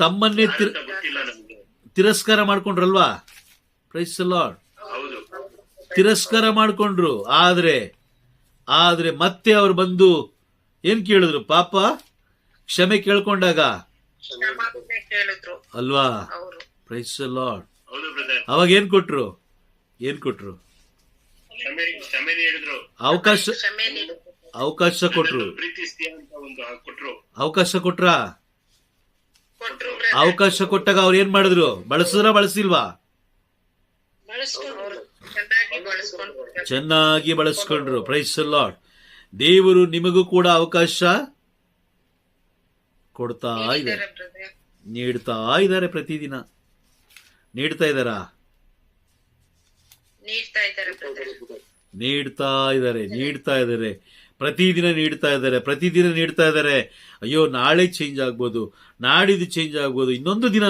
ತಮ್ಮನ್ನೇ ಗೊತ್ತಿಲ್ಲ ನಮ್ಗೆ. ತಿರಸ್ಕಾರ ಮಾಡ್ಕೊಂಡ್ರಲ್ವಾ? Price the lord. ತಿರಸ್ಕಾರ ಮಾಡ್ಕೊಂಡ್ರು. ಆದ್ರೆ ಮತ್ತೆ ಅವ್ರು ಬಂದು ಏನ್ ಕೇಳಿದ್ರು? ಪಾಪ ಕ್ಷಮೆ ಕೇಳ್ಕೊಂಡಾಗ ಹೇಳಿದ್ರು ಅಲ್ವಾ? ಅವರು. Price the lord. ಹೌದು ಬ್ರದರ್. ಅವಾಗ ಏನ್ ಕೊಟ್ರು? ಕ್ಷಮೆ ನೀಡಿದ್ರು. ಕ್ಷಮೆ ನೀಡು. ಅವಕಾಶ ಕೊಟ್ರು. ಪ್ರೀತಿಸ್ತೀಯ ಅಂತ ಒಂದು ಕೊಟ್ರು. ಅವಕಾಶ ಕೊಟ್ರಾ? ಕೊಟ್ರು ಬ್ರದರ್. ಅವಕಾಶ ಕೊಟ್ಟಾಗ ಅವ್ರು ಏನ್ ಮಾಡಿದ್ರು? ಬಳಸಿಲ್ವಾ? ಅವರು ಚೆನ್ನಾಗಿ ಬಳಸ್ಕೊಂಡು ಚೆನ್ನಾಗಿ ಬಳಸ್ಕೊಂಡ್ರು. Price the lord. ದೇವರು ನಿಮಗೂ ಕೂಡ ಅವಕಾಶ ಕೊಡ್ತಾ ಇದ್ದಾರೆ, ಬ್ರದರ್. ನೀಡ್ತಾ ಇದ್ದಾರೆ. ಪ್ರತಿದಿನ ನೀಡ್ತಾ ಇದ್ದಾರಾ? ನೀಡ್ತಾ ಇದ್ದಾರೆ ಬ್ರದರ್. ನೀಡ್ತಾ ಇದ್ದಾರೆ. ಪ್ರತಿದಿನ ನೀಡ್ತಾ ಇದ್ದಾರೆ. ಅಯ್ಯೋ, ನಾಳೆ ಚೇಂಜ್ ಆಗ್ಬೋದು, ನಾಡಿದ್ದು ಚೇಂಜ್ ಆಗ್ಬೋದು, ಇನ್ನೊಂದು ದಿನ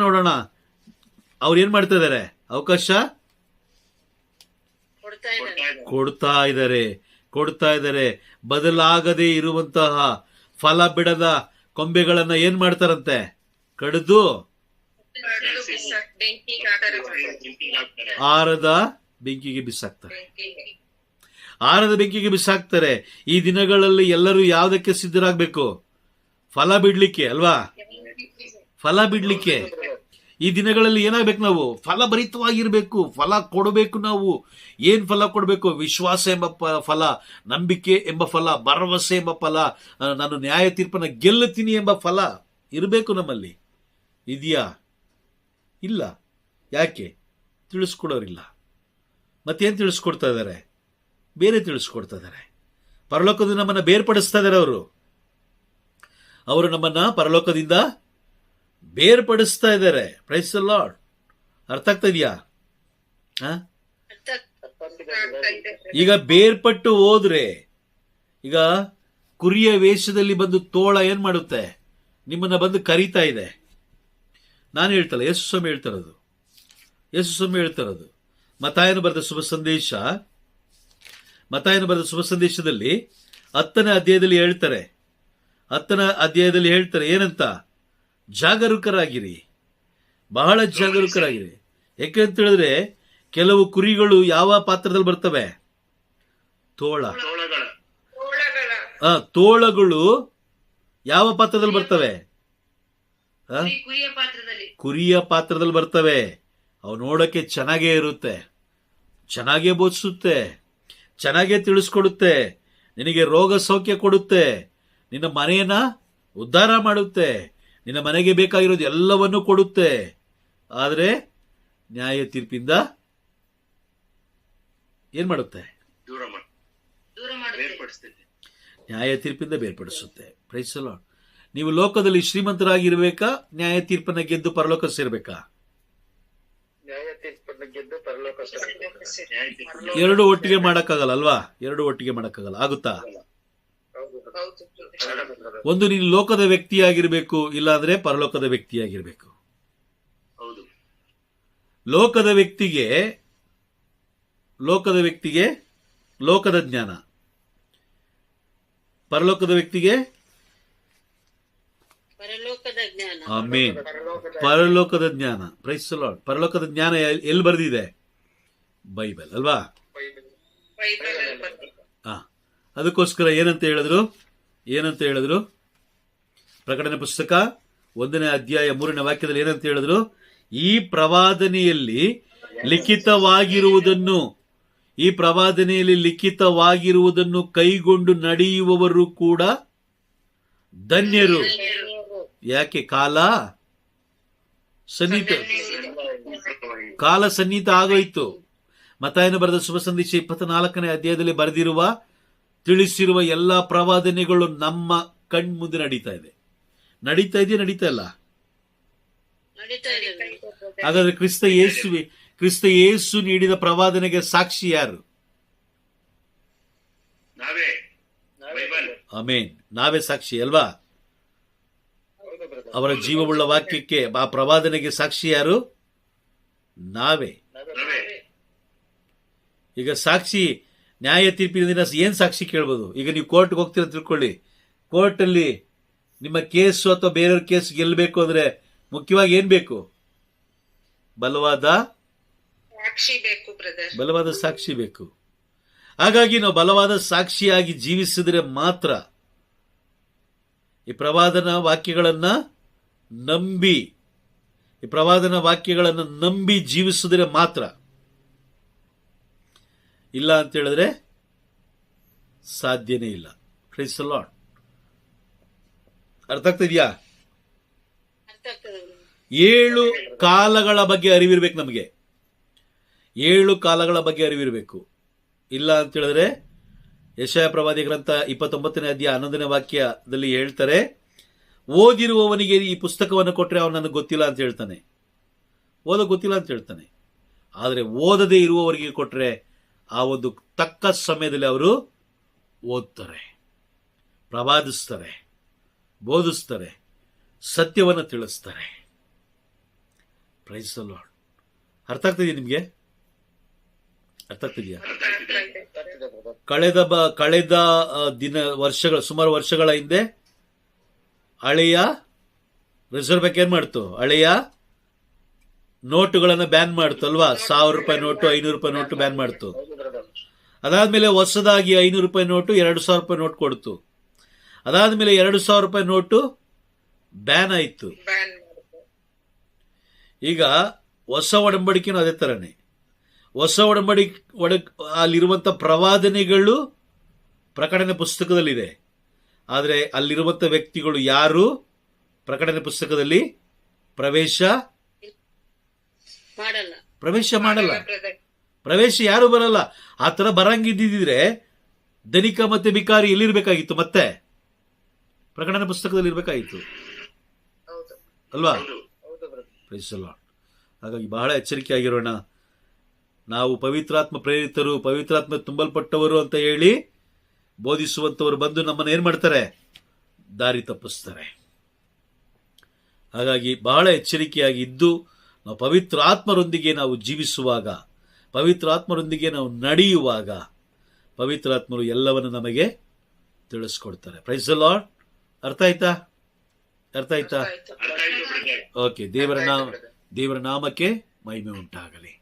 ನೋಡೋಣ. ಅವ್ರು ಏನ್ ಮಾಡ್ತಾ ಇದ್ದಾರೆ? ಅವಕಾಶ ಕೊಡ್ತಾ ಇದ್ದಾರೆ. ಬದಲಾಗದೇ ಇರುವಂತಹ ಫಲ ಬಿಡದ ಕೊಂಬೆಗಳನ್ನ ಏನ್ ಮಾಡ್ತಾರಂತೆ? ಕಡಿದು ಬೆಂಕಿಗೆ ಹಾಕ್ತಾರೆ ಬ್ರದರ್. ಆರದ ಬೆಂಕಿಗೆ ಬಿಸಾಕ್ತಾರೆ. ಈ ದಿನಗಳಲ್ಲಿ ಎಲ್ಲರೂ ಯಾವುದಕ್ಕೆ ಸಿದ್ಧರಾಗಬೇಕು? ಫಲ ಬಿಡ್ಲಿಕ್ಕೆ ಅಲ್ವಾ? ಫಲ ಬಿಡ್ಲಿಕ್ಕೆ. ಈ ದಿನಗಳಲ್ಲಿ ಏನಾಗ್ಬೇಕು? ನಾವು ಫಲಭರಿತವಾಗಿರ್ಬೇಕು, ಫಲ ಕೊಡಬೇಕು. ನಾವು ಏನ್ ಫಲ ಕೊಡಬೇಕು? ವಿಶ್ವಾಸ ಎಂಬ ಫಲ, ನಂಬಿಕೆ ಎಂಬ ಫಲ, ಭರವಸೆ ಎಂಬ ಫಲ, ನಾನು ನ್ಯಾಯ ತೀರ್ಪನ್ನ ಗೆಲ್ಲುತ್ತೀನಿ ಎಂಬ ಫಲ ಇರಬೇಕು ನಮ್ಮಲ್ಲಿ. ಇದೆಯಾ? ಇಲ್ಲ. ಯಾಕೆ? ತಿಳಿಸ್ಕೊಡೋರಿಲ್ಲ. ಮತ್ತೇನು ತಿಳಿಸ್ಕೊಡ್ತಾ ಇದ್ದಾರೆ? ಬೇರೆ ತಿಳಿಸ್ಕೊಡ್ತಾ ಇದ್ದಾರೆ. ಪರಲೋಕದಿಂದ ನಮ್ಮನ್ನ ಬೇರ್ಪಡಿಸ್ತಾ ಇದ್ದಾರೆ. ಅವರು ನಮ್ಮನ್ನ ಪರಲೋಕದಿಂದ ಬೇರ್ಪಡಿಸ್ತಾ ಇದ್ದಾರೆ. Price the lord. ಅರ್ಥ ಆಗ್ತಾ ಇದೆಯಾ? ಈಗ ಬೇರ್ಪಟ್ಟು ಹೋದ್ರೆ, ಈಗ ಕುರಿಯ ವೇಷದಲ್ಲಿ ಬಂದು ತೋಳ ಏನ್ ಮಾಡುತ್ತೆ? ನಿಮ್ಮನ್ನ ಬಂದು ಕರೀತಾ ಇದೆ. ನಾನು ಹೇಳ್ತಲ್ಲ, ಯೇಸು ಸ್ವಾಮಿ ಹೇಳ್ತಾರದು. ಮತ್ತಾಯನು ಬರೆದ ಶುಭ ಸಂದೇಶದಲ್ಲಿ 10ನೇ ಅಧ್ಯಾಯದಲ್ಲಿ ಹೇಳ್ತಾರೆ ಏನಂತ? ಜಾಗರೂಕರಾಗಿರಿ, ಬಹಳ ಜಾಗರೂಕರಾಗಿರಿ. ಯಾಕೆಂತ ಹೇಳಿದ್ರೆ ಕೆಲವು ಕುರಿಗಳು ಯಾವ ಪಾತ್ರದಲ್ಲಿ ಬರ್ತವೆ? ತೋಳಗಳು ಯಾವ ಪಾತ್ರದಲ್ಲಿ ಬರ್ತವೆ? ಕುರಿಯ ಪಾತ್ರದಲ್ಲಿ ಬರ್ತವೆ. ಅವು ನೋಡಕ್ಕೆ ಚೆನ್ನಾಗೇ ಇರುತ್ತೆ, ಚೆನ್ನಾಗೇ ಬೋಧಿಸುತ್ತೆ, ಚೆನ್ನಾಗೇ ತಿಳಿಸ್ಕೊಡುತ್ತೆ, ನಿನಗೆ ರೋಗ ಸೌಖ್ಯ ಕೊಡುತ್ತೆ, ನಿನ್ನ ಮನೆಯನ್ನ ಉದ್ಧಾರ ಮಾಡುತ್ತೆ, ನಿನ್ನ ಮನೆಗೆ ಬೇಕಾಗಿರೋದು ಎಲ್ಲವನ್ನೂ ಕೊಡುತ್ತೆ. ಆದರೆ ನ್ಯಾಯ ತೀರ್ಪಿಂದ ಏನ್ ಮಾಡುತ್ತೆ? ನ್ಯಾಯ ತೀರ್ಪಿಂದ ಬೇರ್ಪಡಿಸುತ್ತೆ. Praise the Lord. ನೀವು ಲೋಕದಲ್ಲಿ ಶ್ರೀಮಂತರಾಗಿರ್ಬೇಕಾ? ನ್ಯಾಯ ತೀರ್ಪನ್ನ ಗೆದ್ದು ಪರಲೋಕ ಸೇರ್ಬೇಕಾ? ನ್ಯಾಯ ತೀರ್ಪನ್ನು ಗೆದ್ದು ಪರಲೋಕ ಸೇರಬೇಕು. ಎರಡು ಒಟ್ಟಿಗೆ ಮಾಡಕ್ಕಾಗಲ್ಲ ಅಲ್ವಾ? ಎರಡು ಒಟ್ಟಿಗೆ ಮಾಡಕ್ಕಾಗಲ್ಲ. ಆಗುತ್ತಾ? ಒಂದು ನೀನು ಲೋಕದ ವ್ಯಕ್ತಿಯಾಗಿರ್ಬೇಕು, ಇಲ್ಲಾಂದ್ರೆ ಪರಲೋಕದ ವ್ಯಕ್ತಿಯಾಗಿರ್ಬೇಕು. ಲೋಕದ ವ್ಯಕ್ತಿಗೆ ಲೋಕದ ಜ್ಞಾನ, ಪರಲೋಕದ ವ್ಯಕ್ತಿಗೆ ಆಮೆನ್, ಪರಲೋಕದ ಜ್ಞಾನ. Praise the lord. ಪರಲೋಕದ ಜ್ಞಾನ ಎಲ್ಲಿ ಬರೆದಿದೆ? ಬೈಬಲ್ ಅಲ್ವಾ? ಅದಕ್ಕೋಸ್ಕರ ಏನಂತ ಹೇಳಿದ್ರು ಪ್ರಕಟಣೆ ಪುಸ್ತಕ 1ನೇ ಅಧ್ಯಾಯ 3ನೇ ವಾಕ್ಯದಲ್ಲಿ ಏನಂತ ಹೇಳಿದ್ರು? ಈ ಪ್ರವಾದನೆಯಲ್ಲಿ ಲಿಖಿತವಾಗಿರುವುದನ್ನು ಕೈಗೊಂಡು ನಡೆಯುವವರು ಕೂಡ ಧನ್ಯರು. ಯಾಕೆ? ಕಾಲ ಸನ್ನಿಹಿತ ಆಗೋಯ್ತು. ಮತ್ತಾಯನ ಬರೆದ ಶುಭ ಸಂದೇಶ 24ನೇ ಅಧ್ಯಾಯದಲ್ಲಿ ತಿಳಿಸಿರುವ ಎಲ್ಲಾ ಪ್ರವಾದನೆಗಳು ನಮ್ಮ ಕಣ್ಮುಂದೆ ನಡೀತಾ ಇಲ್ಲ? ಹಾಗಾದ್ರೆ ಕ್ರಿಸ್ತ ಯೇಸು ನೀಡಿದ ಪ್ರವಾದನೆಗೆ ಸಾಕ್ಷಿ ಯಾರು? ನಾವೇ. ಬೈಬಲ್. ಆಮೇನ್. ನಾವೇ ಸಾಕ್ಷಿ ಅಲ್ವಾ? ಅವರ ಜೀವವುಳ್ಳ ವಾಕ್ಯಕ್ಕೆ, ಆ ಪ್ರವಾದನೆಗೆ ಸಾಕ್ಷಿ ಯಾರು? ನಾವೇ. ಈಗ ಸಾಕ್ಷಿ ನ್ಯಾಯ ತೀರ್ಪಿನ ದಿನ ಏನ್ ಸಾಕ್ಷಿ ಕೇಳ್ಬೋದು? ಈಗ ನೀವು ಕೋರ್ಟ್ಗೆ ಹೋಗ್ತೀರ ತಿಳ್ಕೊಳ್ಳಿ. ಕೋರ್ಟ್ ಅಲ್ಲಿ ನಿಮ್ಮ ಕೇಸು ಅಥವಾ ಬೇರೆಯವ್ರ ಕೇಸ್ ಗೆಲ್ಲಬೇಕು ಅಂದ್ರೆ ಮುಖ್ಯವಾಗಿ ಏನ್ ಬೇಕು? ಬಲವಾದ ಸಾಕ್ಷಿ ಬೇಕು. ಹಾಗಾಗಿ ನಾವು ಬಲವಾದ ಸಾಕ್ಷಿಯಾಗಿ ಜೀವಿಸಿದ್ರೆ ಮಾತ್ರ, ಈ ಪ್ರವಾದನ ವಾಕ್ಯಗಳನ್ನ ನಂಬಿ ಜೀವಿಸಿದ್ರೆ ಮಾತ್ರ. ಇಲ್ಲ ಅಂತ ಹೇಳಿದ್ರೆ ಸಾಧ್ಯನೇ ಇಲ್ಲ. Praise the lord. ಅರ್ಥ ಆಗ್ತಿದ್ಯಾ? 7 ಕಾಲಗಳ ಬಗ್ಗೆ ಅರಿವಿರ್ಬೇಕು ನಮಗೆ. 7 ಕಾಲಗಳ ಬಗ್ಗೆ ಅರಿವಿರಬೇಕು. ಇಲ್ಲ ಅಂತ ಹೇಳಿದ್ರೆ ಯೆಶಾಯ ಪ್ರವಾದಿ ಗ್ರಂಥ 29ನೇ ಅಧ್ಯಾಯ 11ನೇ ವಾಕ್ಯದಲ್ಲಿ ಹೇಳ್ತಾರೆ, ಓದಿರುವವನಿಗೆ ಈ ಪುಸ್ತಕವನ್ನು ಕೊಟ್ಟರೆ ಅವನು ನನಗೆ ಗೊತ್ತಿಲ್ಲ ಅಂತ ಹೇಳ್ತಾನೆ, ಗೊತ್ತಿಲ್ಲ ಅಂತ ಹೇಳ್ತಾನೆ. ಆದರೆ ಓದದೇ ಇರುವವರಿಗೆ ಕೊಟ್ಟರೆ ಆ ಒಂದು ತಕ್ಕ ಸಮಯದಲ್ಲಿ ಅವರು ಓದ್ತಾರೆ, ಪ್ರವಾದಿಸ್ತಾರೆ, ಬೋಧಿಸ್ತಾರೆ, ಸತ್ಯವನ್ನು ತಿಳಿಸ್ತಾರೆ. Praise the lord. ಅರ್ಥ ಆಗ್ತಿದೆಯಾ ನಿಮಗೆ? ಅರ್ಥ ಆಗ್ತಿದೆಯಾ? ಕಳೆದ ಸುಮಾರು ವರ್ಷಗಳ ಹಿಂದೆ ಹಳೆಯ ರಿಸರ್ವ್ ಬ್ಯಾಂಕ್ ಏನ್ ಮಾಡ್ತು? ಹಳೆಯ ನೋಟುಗಳನ್ನ ಬ್ಯಾನ್ ಮಾಡ್ತು ಅಲ್ವಾ? 1000 ರೂಪಾಯಿ ನೋಟು, 500 ರೂಪಾಯಿ ನೋಟು ಬ್ಯಾನ್ ಮಾಡ್ತು. ಅದಾದ್ಮೇಲೆ ಹೊಸದಾಗಿ 500 ರೂಪಾಯಿ ನೋಟು, 2000 ರೂಪಾಯಿ ನೋಟ್ ಕೊಡ್ತು. ಅದಾದ್ಮೇಲೆ 2000 ರೂಪಾಯಿ ನೋಟು ಬ್ಯಾನ್ ಆಯ್ತು. ಈಗ ಹೊಸ ಒಡಂಬಡಿಕೆನೂ ಅದೇ ತರನೇ. ಹೊಸ ಅಲ್ಲಿರುವಂತ ಪ್ರವಾದನೆಗಳು ಪ್ರಕಟಣೆ ಪುಸ್ತಕದಲ್ಲಿದೆ. ಆದರೆ ಅಲ್ಲಿರುವಂತ ವ್ಯಕ್ತಿಗಳು ಯಾರು ಪ್ರಕಟಣೆ ಪುಸ್ತಕದಲ್ಲಿ ಪ್ರವೇಶ ಮಾಡಲ್ಲ. ಪ್ರವೇಶ ಯಾರು ಬರಲ್ಲ. ಆ ತರ ಬರಂಗಿದ್ದಿದ್ರೆ ಧನಿಕ ಮತ್ತೆ ಬಿಕಾರಿ ಎಲ್ಲಿರ್ಬೇಕಾಗಿತ್ತು? ಮತ್ತೆ ಪ್ರಕಟಣೆ ಪುಸ್ತಕದಲ್ಲಿ ಇರ್ಬೇಕಾಗಿತ್ತು ಅಲ್ವಾ? Praise the lord. ಹಾಗಾಗಿ ಬಹಳ ಎಚ್ಚರಿಕೆಯಾಗಿರೋಣ. ನಾವು ಪವಿತ್ರಾತ್ಮ ಪ್ರೇರಿತರು, ಪವಿತ್ರಾತ್ಮ ತುಂಬಲ್ಪಟ್ಟವರು ಅಂತ ಹೇಳಿ ಬೋಧಿಸುವಂತವರು ಬಂದು ನಮ್ಮನ್ನು ಏನ್ ಮಾಡ್ತಾರೆ? ದಾರಿ ತಪ್ಪಿಸ್ತಾರೆ. ಹಾಗಾಗಿ ಬಹಳ ಎಚ್ಚರಿಕೆಯಾಗಿ ಇದ್ದು ನಾವು ಪವಿತ್ರಾತ್ಮರೊಂದಿಗೆ ನಾವು ಜೀವಿಸುವಾಗ, ಪವಿತ್ರಾತ್ಮರೊಂದಿಗೆ ನಾವು ನಡೆಯುವಾಗ ಪವಿತ್ರಾತ್ಮರು ಎಲ್ಲವನ್ನು ನಮಗೆ ತಿಳಿಸ್ಕೊಡ್ತಾರೆ. Price the lord. ಅರ್ಥ ಆಯ್ತಾ? ಓಕೆ. ದೇವರ ನಾಮಕ್ಕೆ ಮಹಿಮೆ ಉಂಟಾಗಲಿ.